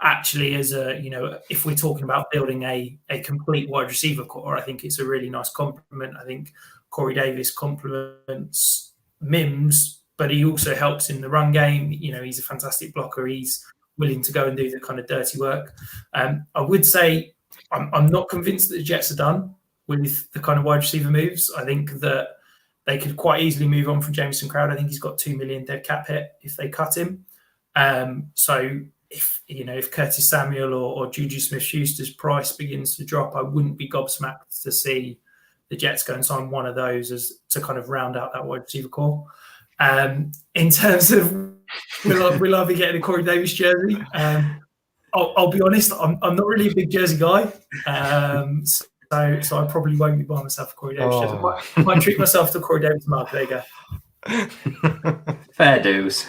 actually, as if we're talking about building a complete wide receiver core, I think it's a really nice compliment. I think Corey Davis complements Mims, but he also helps in the run game. He's a fantastic blocker. He's willing to go and do the kind of dirty work. I would say I'm not convinced that the Jets are done with the kind of wide receiver moves. I think that they could quite easily move on from Jamison Crowder. I think he's got $2 million dead cap hit if they cut him. So if Curtis Samuel or Juju Smith-Schuster's price begins to drop, I wouldn't be gobsmacked to see the Jets go and sign one of those as to kind of round out that wide receiver core. In terms of will I be getting a Corey Davis jersey? I'll be honest, I'm not really a big jersey guy. So I probably won't be buying myself a Corey Davis jersey. I might treat myself to a Corey Davis mug. There you go. Fair dues.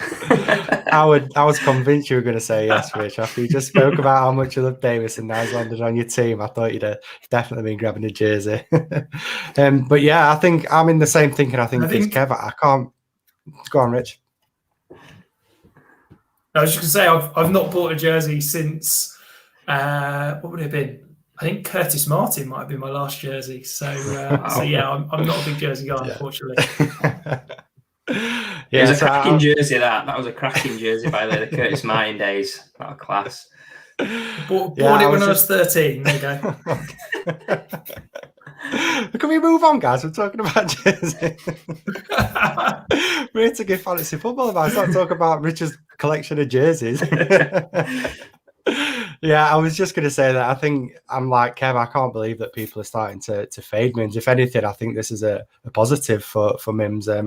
I was convinced you were going to say yes, Rich. After you just spoke about how much you love Davis and now he's landed on your team, I thought you'd have definitely been grabbing a jersey. But yeah, I think I'm in the same thinking. I think it's Kev. I can't. Go on, Rich. I was just going to say I've not bought a jersey since what would it have been? I think Curtis Martin might have been my last jersey. So yeah, I'm not a big jersey guy, unfortunately. It was a cracking jersey. That was a cracking jersey by the Curtis Martin days. That was class. Bought it when I was 13. There you go. Can we move on, guys? We're talking about jersey. We're here to give fantasy football advice, not talk about Richard's collection of jerseys. Yeah, I was just going to say that I think I'm like Kev. I can't believe that people are starting to fade Mims. If anything, I think this is a positive for Mims. As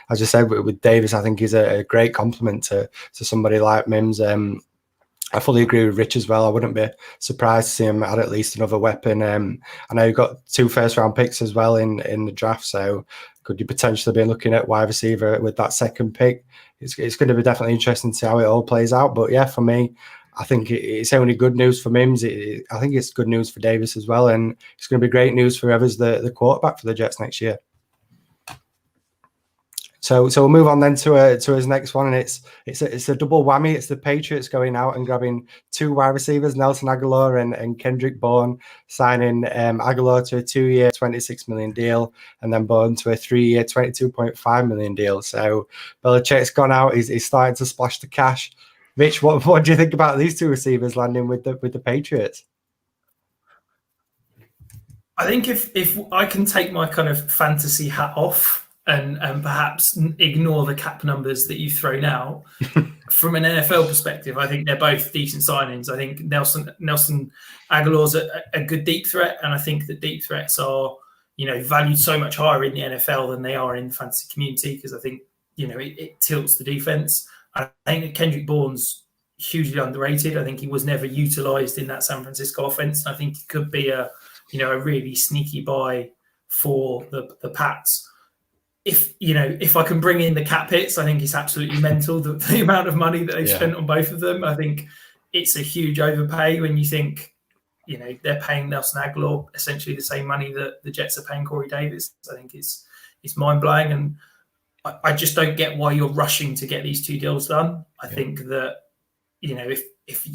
I said with Davis, I think he's a great compliment to somebody like Mims. I fully agree with Rich as well. I wouldn't be surprised to see him add at least another weapon. I know you've got 2 first-round picks as well in the draft, so could you potentially be looking at wide receiver with that second pick? It's going to be definitely interesting to see how it all plays out. But yeah, for me, I think it's only good news for Mims. I think it's good news for Davis as well, and it's going to be great news for whoever's the quarterback for the Jets next year. So we'll move on then to his next one, and it's a double whammy. It's the Patriots going out and grabbing 2 wide receivers, Nelson Aguilar and Kendrick Bourne, signing Aguilar to a 2-year, $26 million deal, and then Bourne to a 3-year, $22.5 million deal. So Belichick's gone out. He's starting to splash the cash. Rich, what do you think about these 2 receivers landing with the Patriots? I think if I can take my kind of fantasy hat off and perhaps ignore the cap numbers that you've thrown out, from an NFL perspective, I think they're both decent signings. I think Nelson Aguilar's a good deep threat, and I think that deep threats are valued so much higher in the NFL than they are in the fantasy community, because I think it tilts the defense. I think that Kendrick Bourne's hugely underrated. I think he was never utilized in that San Francisco offense. And I think he could be a really sneaky buy for the Pats. If I can bring in the cap hits, I think it's absolutely mental the amount of money that they've spent on both of them. I think it's a huge overpay when you think, they're paying Nelson Aguilar essentially the same money that the Jets are paying Corey Davis. I think it's mind blowing, and I just don't get why you're rushing to get these 2 deals done. I think that, if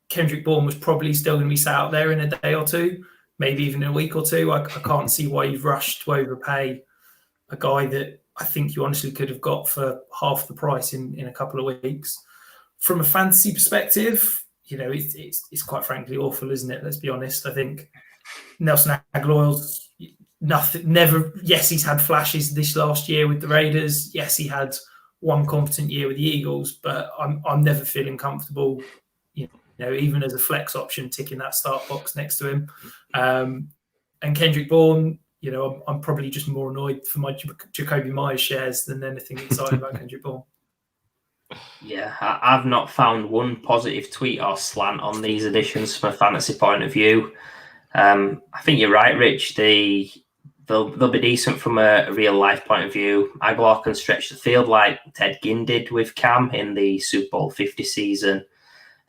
Kendrick Bourne was probably still going to be sat out there in a day or 2, maybe even a week or 2, I can't see why you've rushed to overpay a guy that I think you honestly could have got for half the price in a couple of weeks. From a fantasy perspective, it's quite frankly awful, isn't it? Let's be honest. I think Nelson Aguilar's yes, he's had flashes this last year with the Raiders. Yes, he had one competent year with the Eagles, but I'm never feeling comfortable, even as a flex option, ticking that start box next to him. And Kendrick Bourne, I'm probably just more annoyed for my Jacoby Myers shares than anything excited about Kendrick Bourne. Yeah, I've not found one positive tweet or slant on these additions from a fantasy point of view. I think you're right, Rich. They'll be decent from a real life point of view. Aguilar can stretch the field like Ted Ginn did with Cam in the Super Bowl 50 season.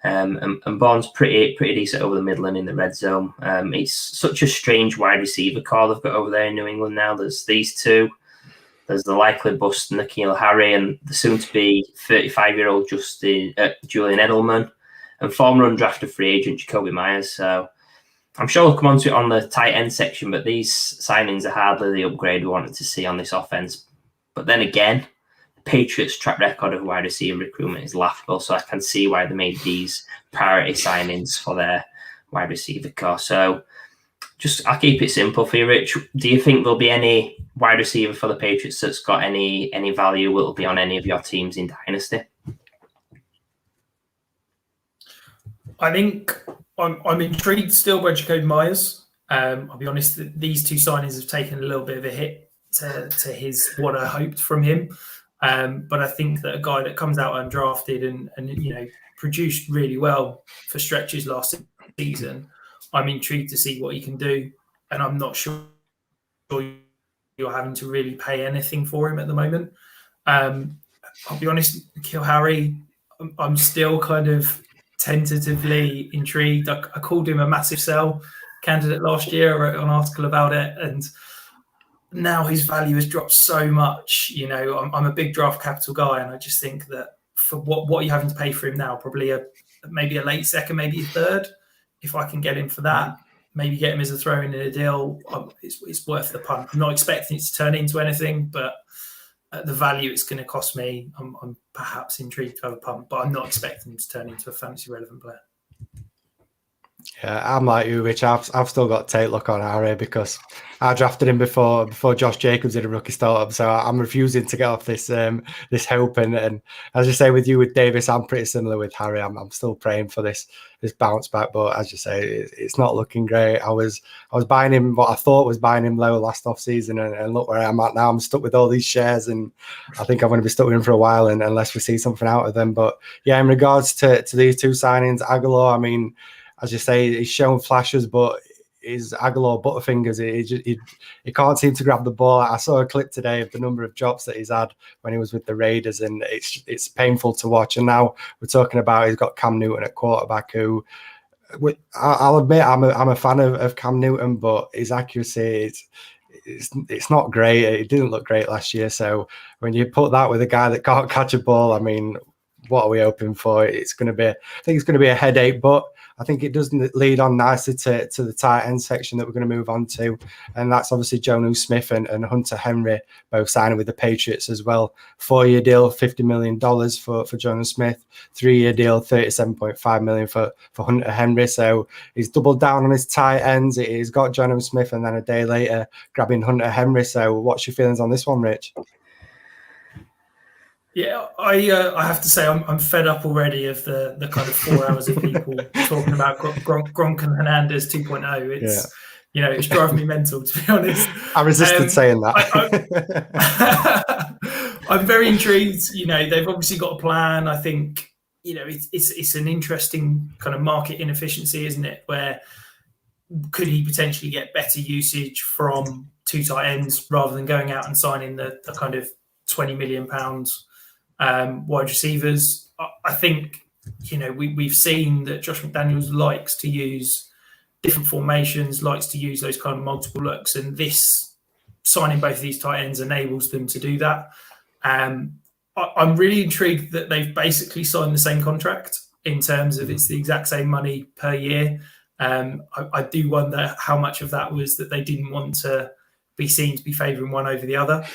And Bourne's pretty decent over the middle and in the red zone. It's such a strange wide receiver core they've got over there in New England now. There's these 2. There's the likely bust N'Keal Harry and the soon-to-be 35-year-old Julian Edelman, and former undrafted free agent Jacoby Myers. So I'm sure we'll come on to it on the tight end section, but these signings are hardly the upgrade we wanted to see on this offense. But then again, Patriots' track record of wide receiver recruitment is laughable, so I can see why they made these priority signings for their wide receiver core. So I'll keep it simple for you, Rich. Do you think there'll be any wide receiver for the Patriots that's got any value will be on any of your teams in Dynasty? I think I'm intrigued still by Jacoby Myers. I'll be honest, these two signings have taken a little bit of a hit to what I hoped from him. But I think that a guy that comes out undrafted and produced really well for stretches last season, I'm intrigued to see what he can do. And I'm not sure you're having to really pay anything for him at the moment. I'll be honest, N'Keal Harry, I'm still kind of tentatively intrigued. I called him a massive sell candidate last year. I wrote an article about it, and now his value has dropped so much. I'm a big draft capital guy, and I just think that for what you're having to pay for him now, probably maybe a late second, maybe a third. If I can get him for that, maybe get him as a throw-in in a deal, it's worth the punt. I'm not expecting it to turn into anything, but at the value it's going to cost me, I'm perhaps intrigued to have a punt, but I'm not expecting him to turn into a fantasy relevant player. Yeah, I'm like you, Rich. I've still got to take a look on Harry because I drafted him before Josh Jacobs did a rookie startup. So I'm refusing to get off this hope. And as you say with Davis, I'm pretty similar with Harry. I'm still praying for this bounce back. But as you say, it's not looking great. I was buying him what I thought was buying him low last off season, and look where I'm at now. I'm stuck with all these shares, and I think I'm going to be stuck with him for a while, and unless we see something out of them. But yeah, in regards to these two signings, Aguilar, I mean, as you say, he's shown flashes, but his Aguilar butterfingers, he can't seem to grab the ball. I saw a clip today of the number of drops that he's had when he was with the Raiders, and it's painful to watch. And now we're talking about he's got Cam Newton at quarterback, who I'll admit I'm a fan of Cam Newton, but his accuracy it's not great. It didn't look great last year. So when you put that with a guy that can't catch a ball, I mean, what are we hoping for? I think it's going to be a headache, but I think it does lead on nicely to the tight end section that we're going to move on to. And that's obviously Jonnu Smith and Hunter Henry both signing with the Patriots as well. 4-year deal, $50 million for Jonnu Smith. 3-year deal, $37.5 million for Hunter Henry. So he's doubled down on his tight ends. He's got Jonnu Smith and then a day later grabbing Hunter Henry. So what's your feelings on this one, Rich? Yeah, I have to say I'm fed up already of the kind of 4 hours of people talking about Gronk and Hernandez 2.0. It's driving me mental, to be honest. I resisted saying that. I'm very intrigued. They've obviously got a plan. I think it's an interesting kind of market inefficiency, isn't it? Where could he potentially get better usage from two tight ends rather than going out and signing the kind of £20 million wide receivers? I think we've seen that Josh McDaniels likes to use different formations, likes to use those kind of multiple looks, and this signing both of these tight ends enables them to do that. I'm really intrigued that they've basically signed the same contract in terms of it's the exact same money per year. I do wonder how much of that was that they didn't want to be seen to be favouring one over the other.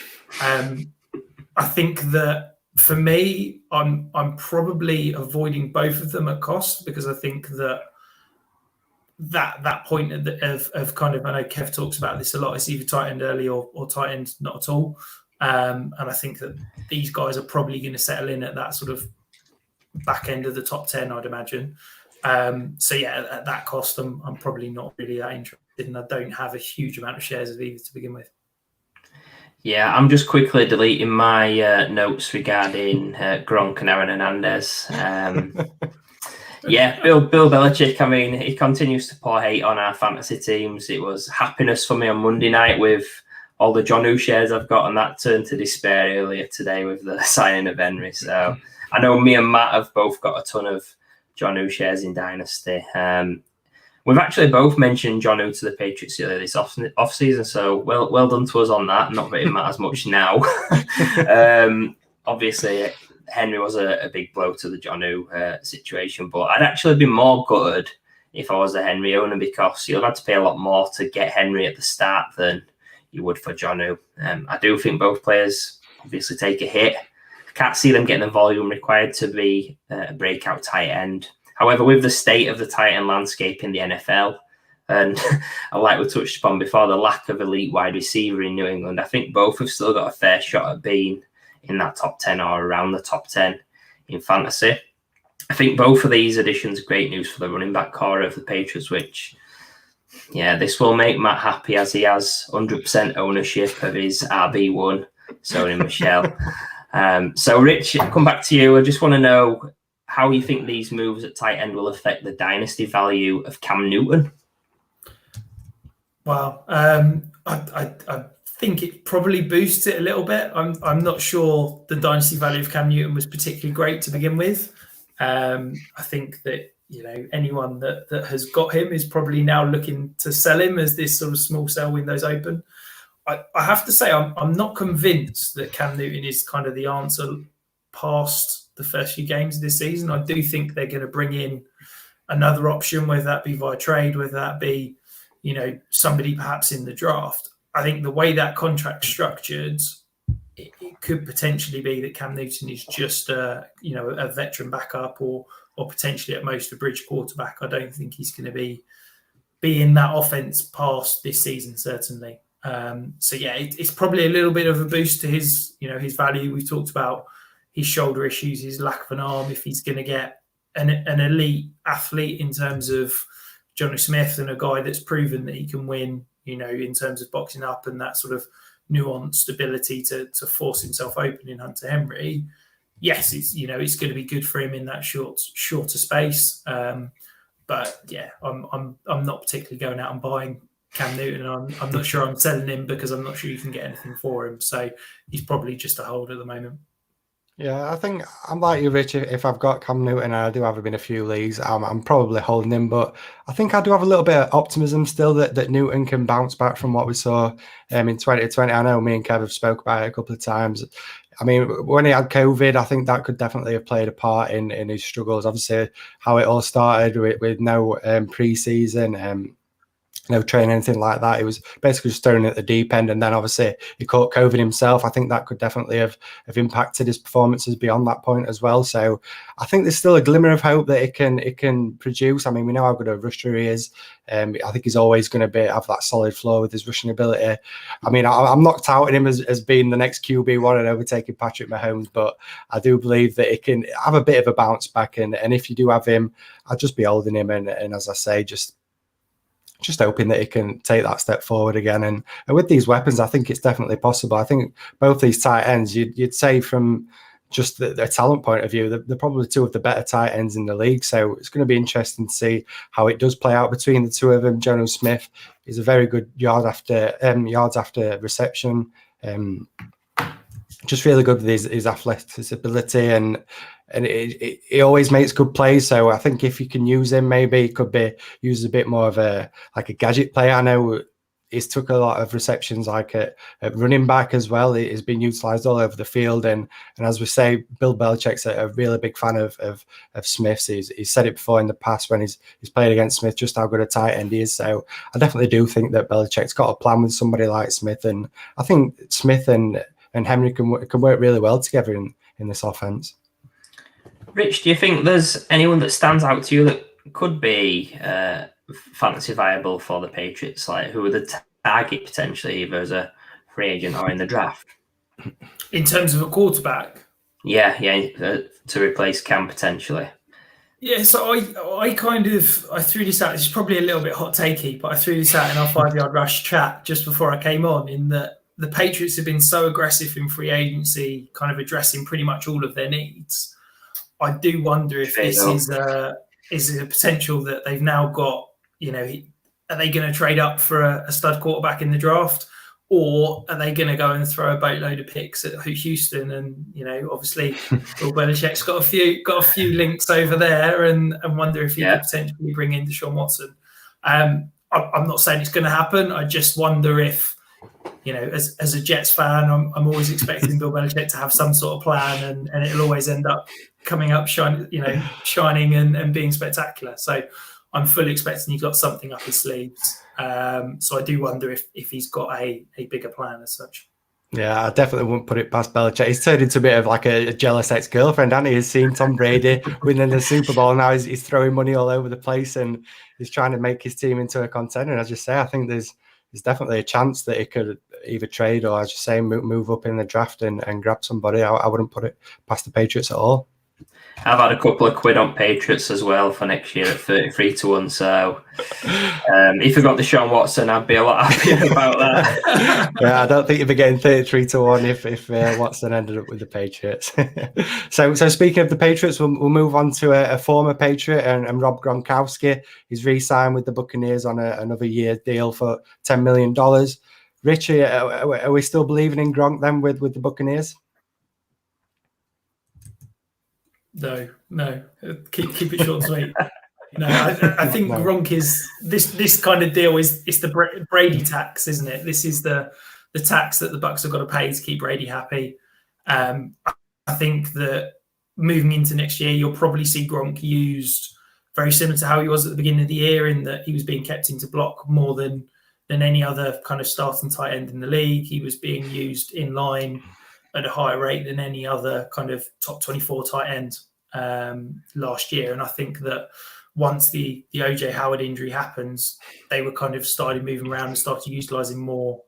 I think that for me, I'm probably avoiding both of them at cost, because I think that point of kind of, I know Kev talks about this a lot, it's either tight end early or tight end not at all. And I think that these guys are probably going to settle in at that sort of back end of the top 10, I'd imagine. So yeah, at that cost, I'm probably not really that interested, and I don't have a huge amount of shares of either to begin with. Yeah, I'm just quickly deleting my notes regarding Gronk and Aaron Hernandez. Yeah, Bill Belichick, I mean, he continues to pour hate on our fantasy teams. It was happiness for me on Monday night with all the Jonnu shares I've got, and that turned to despair earlier today with the signing of Henry. So I know me and Matt have both got a ton of Jonnu shares in Dynasty. We've actually both mentioned Jonnu to the Patriots earlier this off-season, so well done to us on that. Not that it matters much now. Obviously, Henry was a big blow to the Jonnu situation, but I'd actually be more gutted if I was a Henry owner, because you'll have to pay a lot more to get Henry at the start than you would for Jonnu. I do think both players obviously take a hit, can't see them getting the volume required to be a breakout tight end. However, with the state of the tight end landscape in the NFL, and like we touched upon before, the lack of elite wide receiver in New England, I think both have still got a fair shot at being in that top 10 or around the top 10 in fantasy. I think both of these additions are great news for the running back core of the Patriots, which, yeah, this will make Matt happy as he has 100% ownership of his RB1, Sony Michel. So, Rich, I'll come back to you. I just want to know how you think these moves at tight end will affect the dynasty value of Cam Newton. Wow. I think it probably boosts it a little bit. I'm not sure the dynasty value of Cam Newton was particularly great to begin with. I think that, you know, anyone that has got him is probably now looking to sell him as this sort of small sell window's open. I have to say, I'm not convinced that Cam Newton is kind of the answer past the first few games of this season. I do think they're going to bring in another option, whether that be via trade, whether that be, you know, somebody perhaps in the draft. I think the way that contract's structured, it could potentially be that Cam Newton is just a veteran backup or potentially at most a bridge quarterback. I don't think he's going to be in that offense past this season, certainly. So yeah, it's probably a little bit of a boost to his value. We've talked about his shoulder issues, his lack of an arm. If he's going to get an elite athlete in terms of Johnny Smith and a guy that's proven that he can win, you know, in terms of boxing up and that sort of nuanced ability to force himself open in Hunter Henry, yes, it's going to be good for him in that shorter space. But yeah, I'm not particularly going out and buying Cam Newton. I'm not sure I'm selling him because I'm not sure you can get anything for him. So he's probably just a hold at the moment. Yeah, I think I'm like you, Rich. If I've got Cam Newton, and I do have him in a few leagues, I'm probably holding him. But I think I do have a little bit of optimism still that Newton can bounce back from what we saw in 2020. I know me and Kev have spoke about it a couple of times. I mean, when he had COVID, I think that could definitely have played a part in his struggles. Obviously, how it all started with no pre-season, no training, anything like that. He was basically just thrown at the deep end, and then obviously he caught COVID himself. I think that could definitely have impacted his performances beyond that point as well. So I think there's still a glimmer of hope that it can produce. I mean, we know how good a rusher he is. I think he's always going to have that solid floor with his rushing ability. I mean, I'm not touting him as being the next QB1 and overtaking Patrick Mahomes, but I do believe that it can have a bit of a bounce back. And if you do have him, I'd just be holding him. And as I say, just hoping that he can take that step forward again. And with these weapons, I think it's definitely possible. I think both these tight ends, you'd say from just the talent point of view, they're probably two of the better tight ends in the league. So it's going to be interesting to see how it does play out between the two of them. Jono Smith is a very good yards after reception. Just really good with his athletic ability, and he always makes good plays. So I think if you can use him, maybe he could be used a bit more of a gadget player. I know he's took a lot of receptions at running back as well. He's been utilised all over the field, and as we say, Bill Belichick's a really big fan of Smith's. He's said it before in the past when he's played against Smith, just how good a tight end he is. So I definitely do think that Belichick's got a plan with somebody like Smith, and I think Smith and Henry can work really well together in this offense. Rich, do you think there's anyone that stands out to you that could be fantasy viable for the Patriots? Like, who are the target potentially, either as a free agent or in the draft? In terms of a quarterback? Yeah, to replace Cam potentially. Yeah, so I threw this out. It's probably a little bit hot takey, but I threw this out in our 5-yard rush chat just before I came on, in that the Patriots have been so aggressive in free agency, kind of addressing pretty much all of their needs. I do wonder if this is a potential that they've now got. You know, are they going to trade up for a stud quarterback in the draft, or are they going to go and throw a boatload of picks at Houston? And you know, obviously, Bill Belichick's got a few links over there, and wonder if he could potentially bring in Deshaun Watson. I'm not saying it's going to happen. I just wonder if, you know, as a Jets fan, I'm always expecting Bill Belichick to have some sort of plan, and it'll always end up coming up shining and being spectacular. So I'm fully expecting he's got something up his sleeves. So I do wonder if he's got a bigger plan as such. Yeah, I definitely wouldn't put it past Belichick. He's turned into a bit of like a jealous ex-girlfriend, hasn't he? He's seen Tom Brady winning the Super Bowl. Now he's throwing money all over the place and he's trying to make his team into a contender. And as you say, I think there's definitely a chance that he could either trade or, as you say, move up in the draft and grab somebody. I wouldn't put it past the Patriots at all. I've had a couple of quid on Patriots as well for next year at 33-1. So if I got the Sean Watson, I'd be a lot happier about that. Yeah, I don't think you'd be getting 33-1 if Watson ended up with the Patriots. So speaking of the Patriots, we'll move on to a former Patriot and Rob Gronkowski. He's re-signed with the Buccaneers on another year deal for $10 million. Richie, are we still believing in Gronk then with the Buccaneers? No. Keep it short and sweet. No, I think no. Gronk is this kind of deal it's the Brady tax, isn't it? This is the tax that the Bucs have got to pay to keep Brady happy. I think that moving into next year, you'll probably see Gronk used very similar to how he was at the beginning of the year, in that he was being kept into block more than any other kind of starting tight end in the league. He was being used in line at a higher rate than any other kind of top 24 tight end last year. And I think that once the OJ Howard injury happens, they were kind of started moving around and started utilising more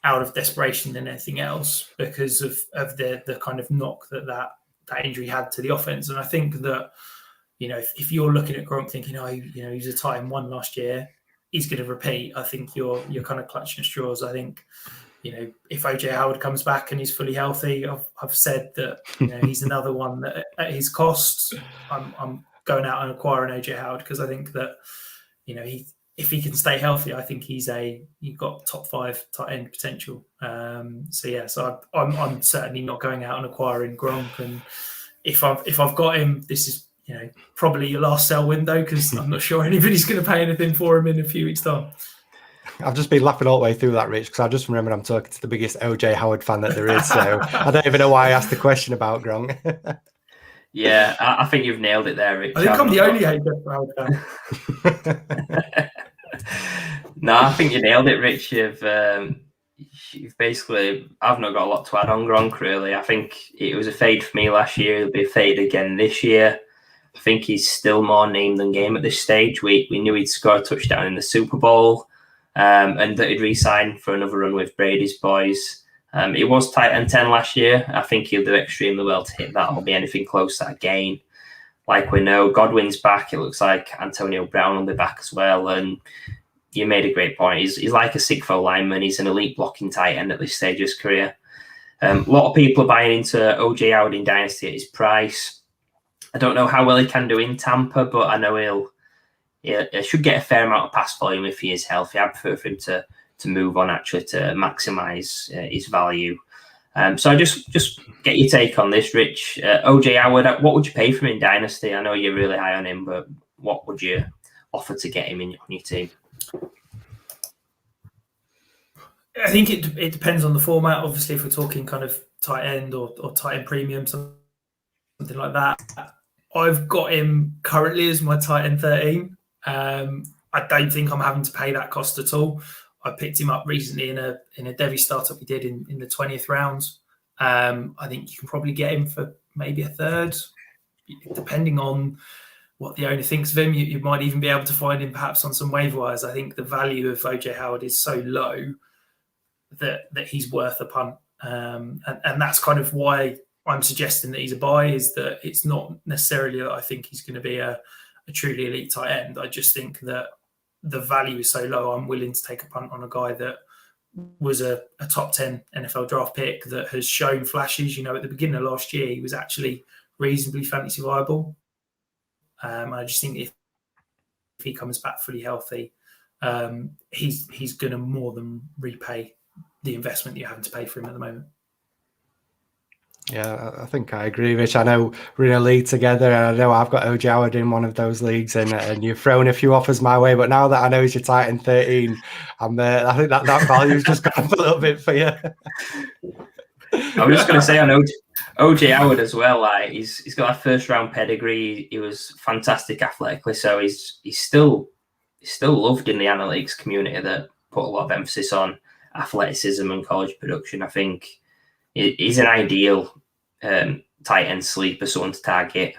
out of desperation than anything else because of the kind of knock that injury had to the offense. And I think that, if you're looking at Gronk thinking, he's a tight end one last year, he's going to repeat, I think you're kind of clutching at straws. I think, if OJ Howard comes back and he's fully healthy, I've said that he's another one that at his costs, I'm going out and acquiring OJ Howard because I think that if he can stay healthy, I think you've got top 5 tight end potential. So I'm certainly not going out and acquiring Gronk. And if I've got him, this is probably your last sell window because I'm not sure anybody's going to pay anything for him in a few weeks' time. I've just been laughing all the way through that, Rich, because I just remembered I'm talking to the biggest OJ Howard fan that there is. So I don't even know why I asked the question about Gronk. Yeah, I think you've nailed it there, Rich. I think I'm the only Howard fan. No, I think you nailed it, Rich. You've basically, I've not got a lot to add on Gronk, really. I think it was a fade for me last year. It'll be a fade again this year. I think he's still more name than game at this stage. We knew he'd score a touchdown in the Super Bowl. And that he'd re-sign for another run with Brady's boys. It was tight end 10 last year. I think he'll do extremely well to hit that or be anything close to that gain. Like we know, Godwin's back. It looks like Antonio Brown will be back as well. And you made a great point. He's like a 6'4" lineman. He's an elite blocking tight end at this stage of his career. A lot of people are buying into OJ Howard in Dynasty at his price. I don't know how well he can do in Tampa, but I know he should get a fair amount of pass volume if he is healthy. I prefer for him to move on, actually, to maximise his value. So I just get your take on this, Rich. OJ Howard, what would you pay for him in Dynasty? I know you're really high on him, but what would you offer to get him on your team? I think it depends on the format. Obviously, if we're talking kind of tight end or tight end premium, something like that, I've got him currently as my tight end 13. I don't think I'm having to pay that cost at all. I picked him up recently in a Devy startup we did in the 20th round. I think you can probably get him for maybe a third, depending on what the owner thinks of him. You might even be able to find him perhaps on some waiver wires. I think the value of OJ Howard is so low that he's worth a punt. And that's kind of why I'm suggesting that he's a buy, is that it's not necessarily that I think he's going to be a truly elite tight end. I just think that the value is so low, I'm willing to take a punt on a guy that was a top 10 NFL draft pick that has shown flashes. At the beginning of last year, he was actually reasonably fantasy viable. I just think if he comes back fully healthy, he's going to more than repay the investment that you're having to pay for him at the moment. Yeah, I think I agree, Rich. I know we're in a league together, and I know I've got OJ Howard in one of those leagues, and you've thrown a few offers my way. But now that I know he's your tight end 13, I think that value's just gone up a little bit for you. I was just going to say on OJ Howard as well. Like he's got a first round pedigree. He was fantastic athletically, so he's still loved in the analytics community that put a lot of emphasis on athleticism and college production. I think he's an ideal tight end sleeper, someone to target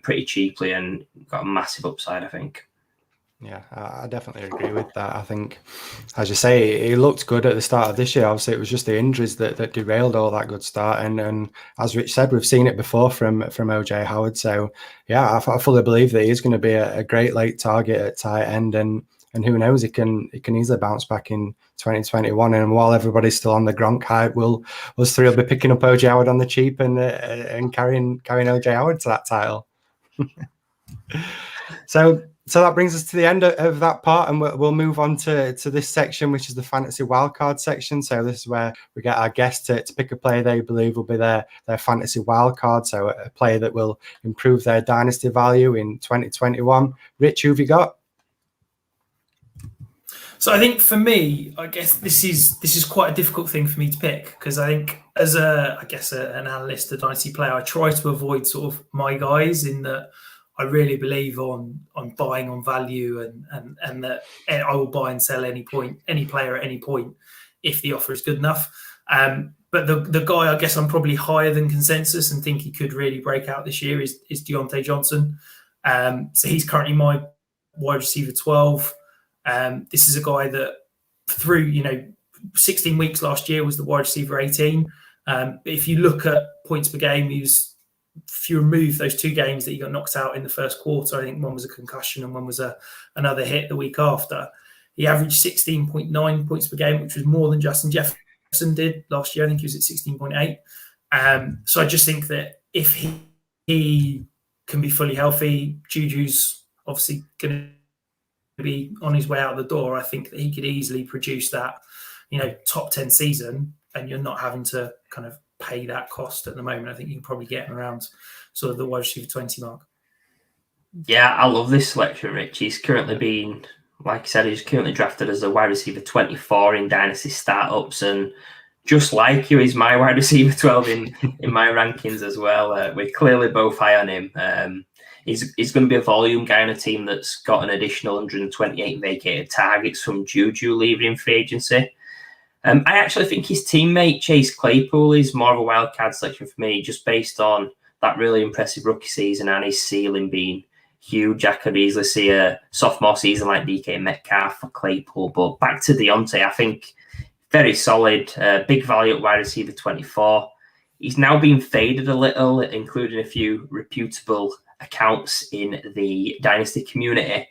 pretty cheaply and got a massive upside, I think. Yeah, I definitely agree with that. I think, as you say, he looked good at the start of this year. Obviously, it was just the injuries that derailed all that good start. And as Rich said, we've seen it before from OJ Howard. So, yeah, I fully believe that he's going to be a great late target at tight end. And who knows, he can easily bounce back in 2021. And while everybody's still on the Gronk hype, us three will be picking up OJ Howard on the cheap and carrying OJ Howard to that title. So that brings us to the end of that part, and we'll move on to this section, which is the Fantasy Wildcard section. So this is where we get our guests to pick a player they believe will be their Fantasy Wildcard, so a player that will improve their dynasty value in 2021. Rich, who have you got? So I think for me, I guess this is quite a difficult thing for me to pick, because I think as an analyst, a dynasty player, I try to avoid sort of my guys, in that I really believe on buying on value and that I will buy and sell any player at any point if the offer is good enough. But the guy I guess I'm probably higher than consensus and think he could really break out this year is Deontay Johnson. So he's currently my wide receiver 12. This is a guy that through 16 weeks last year was the wide receiver 18. But if you look at points per game, if you remove those 2 games that he got knocked out in the first quarter, I think one was a concussion and one was another hit the week after, he averaged 16.9 points per game, which was more than Justin Jefferson did last year. I think he was at 16.8. So I just think that if he can be fully healthy, Juju's obviously going to be on his way out the door. I think that he could easily produce that, top 10 season, and you're not having to kind of pay that cost at the moment. I think you can probably get him around sort of the wide receiver 20 mark. Yeah, I love this selection, Rich. He's currently been, like I said, he's currently drafted as a wide receiver 24 in dynasty startups, and just like you, he's my wide receiver 12 in my rankings as well. We're clearly both high on him. He's going to be a volume guy on a team that's got an additional 128 vacated targets from Juju leaving in free agency. I actually think his teammate Chase Claypool is more of a wild card selection for me, just based on that really impressive rookie season and his ceiling being huge. I could easily see a sophomore season like DK Metcalf for Claypool. But back to Deontay, I think very solid, big value at wide receiver 24. He's now been faded a little, including a few reputable accounts in the dynasty community.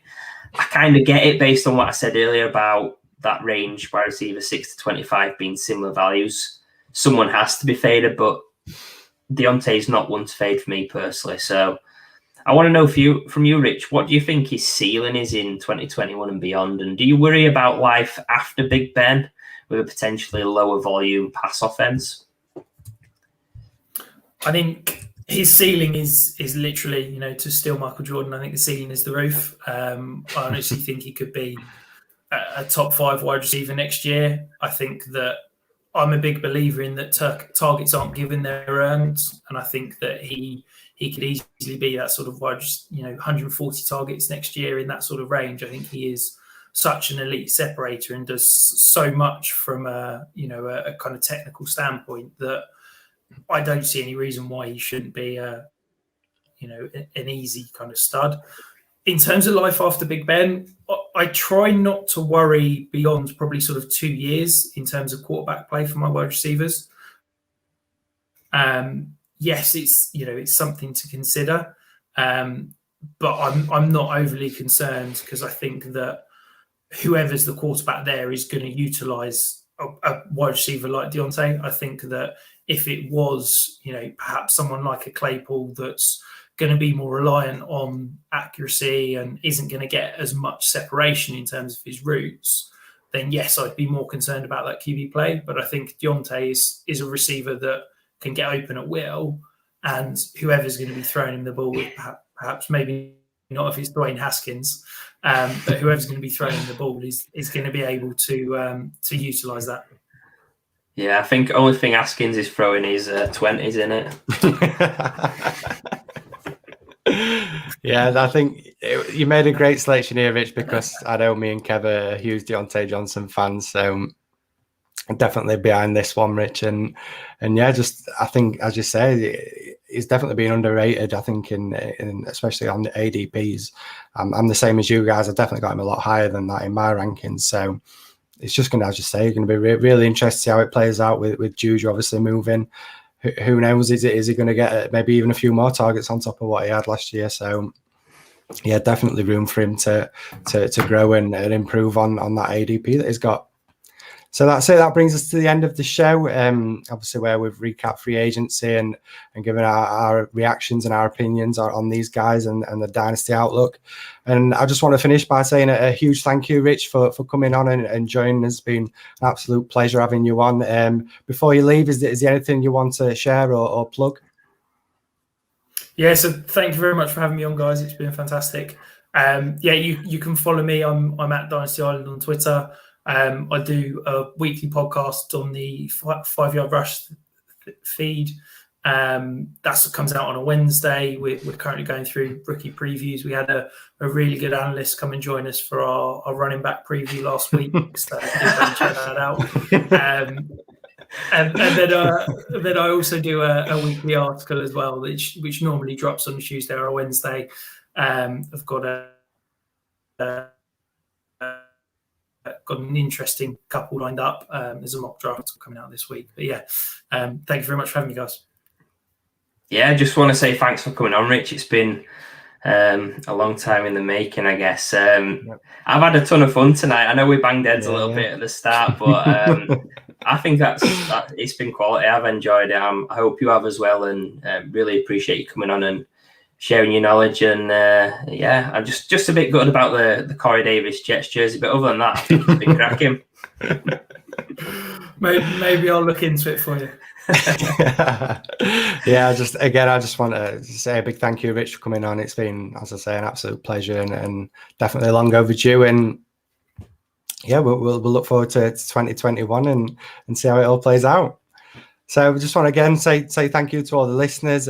I kind of get it based on what I said earlier about that range, wide receiver 6 to 25 being similar values. Someone has to be faded, but Deontay is not one to fade for me personally. So I want to know from you, Rich, what do you think his ceiling is in 2021 and beyond? And do you worry about life after Big Ben with a potentially lower volume pass offense? I think his ceiling is literally, to steal Michael Jordan. I think the ceiling is the roof. I honestly think he could be a top 5 wide receiver next year. I think that I'm a big believer in that targets aren't given, they're earned. And I think that he could easily be that sort of wide, 140 targets next year in that sort of range. I think he is such an elite separator and does so much from a kind of technical standpoint that I don't see any reason why he shouldn't be an easy kind of stud. In terms of life after Big Ben, I try not to worry beyond probably sort of 2 years in terms of quarterback play for my wide receivers. Yes, it's something to consider, but I'm not overly concerned, because I think that whoever's the quarterback there is going to utilize a wide receiver like Deontay. I think that if it was, perhaps someone like a Claypool that's going to be more reliant on accuracy and isn't going to get as much separation in terms of his routes, then yes, I'd be more concerned about that QB play. But I think Deontay is a receiver that can get open at will, and whoever's going to be throwing him the ball with, perhaps maybe not if it's Dwayne Haskins, but whoever's going to be throwing him the ball is going to be able to utilize that. Yeah, I think the only thing Haskins is throwing is 20s in it. Yeah, I think you made a great selection here, Rich, because I know me and Kev are huge Deontay Johnson fans. So definitely behind this one, Rich, and yeah, just I think, as you say, he's definitely been underrated. I think in especially on the ADPs. I'm the same as you guys. I've definitely got him a lot higher than that in my rankings. So it's just going to, as you say, going to be really interesting to see how it plays out with Juju obviously moving. Who knows? Is he going to get maybe even a few more targets on top of what he had last year? So yeah, definitely room for him to grow and improve on that ADP that he's got. So that's it. That brings us to the end of the show. Obviously, where we've recapped free agency and given our reactions and our opinions on these guys and the dynasty outlook. And I just want to finish by saying a huge thank you, Rich, for coming on and joining us. It's been an absolute pleasure having you on. Before you leave, is there anything you want to share or plug? Yeah, so thank you very much for having me on, guys. It's been fantastic. Yeah, you can follow me. I'm at Dynasty Island on Twitter. I do a weekly podcast on the 5 Yard Rush feed. That comes out on a Wednesday. We're currently going through rookie previews. We had a really good analyst come and join us for our running back preview last week. So check that out. And then I also do a weekly article as well, which normally drops on a Tuesday or a Wednesday. I've got got an interesting couple lined up. There's a mock draft coming out this week. But yeah, thank you very much for having me, guys. Yeah, I just want to say thanks for coming on, Rich. It's been a long time in the making, I guess. I've had a ton of fun tonight. I know we banged heads a little bit at the start, but I think it's been quality. I've enjoyed it. I hope you have as well, and really appreciate you coming on and sharing your knowledge. And yeah, I'm just a bit gutted about the Corey Davis Jets jersey, but other than that, I think it's been cracking. Maybe I'll look into it for you. Yeah, I just want to say a big thank you, Rich, for coming on. It's been, as I say, an absolute pleasure and definitely long overdue. And yeah, we'll look forward to 2021 and see how it all plays out. So we just want to again say thank you to all the listeners.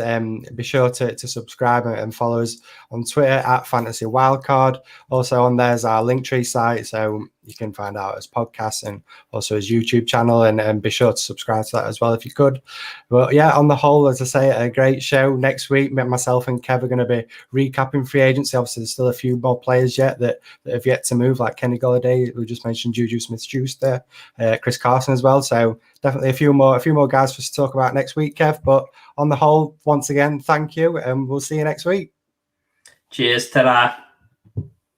Be sure to subscribe and follow us on Twitter at Fantasy Wildcard. Also on there's our Linktree site, so you can find out his podcasts and also his YouTube channel, and be sure to subscribe to that as well if you could. But yeah, on the whole, as I say, a great show. Next week, myself and Kev are going to be recapping free agency. Obviously, there's still a few more players yet that have yet to move, like Kenny Golladay, we just mentioned, Juju Smith-Schuster, Chris Carson as well. So definitely a few more guys for us to talk about next week, Kev. But on the whole, once again, thank you, and we'll see you next week. Cheers, ta-ra.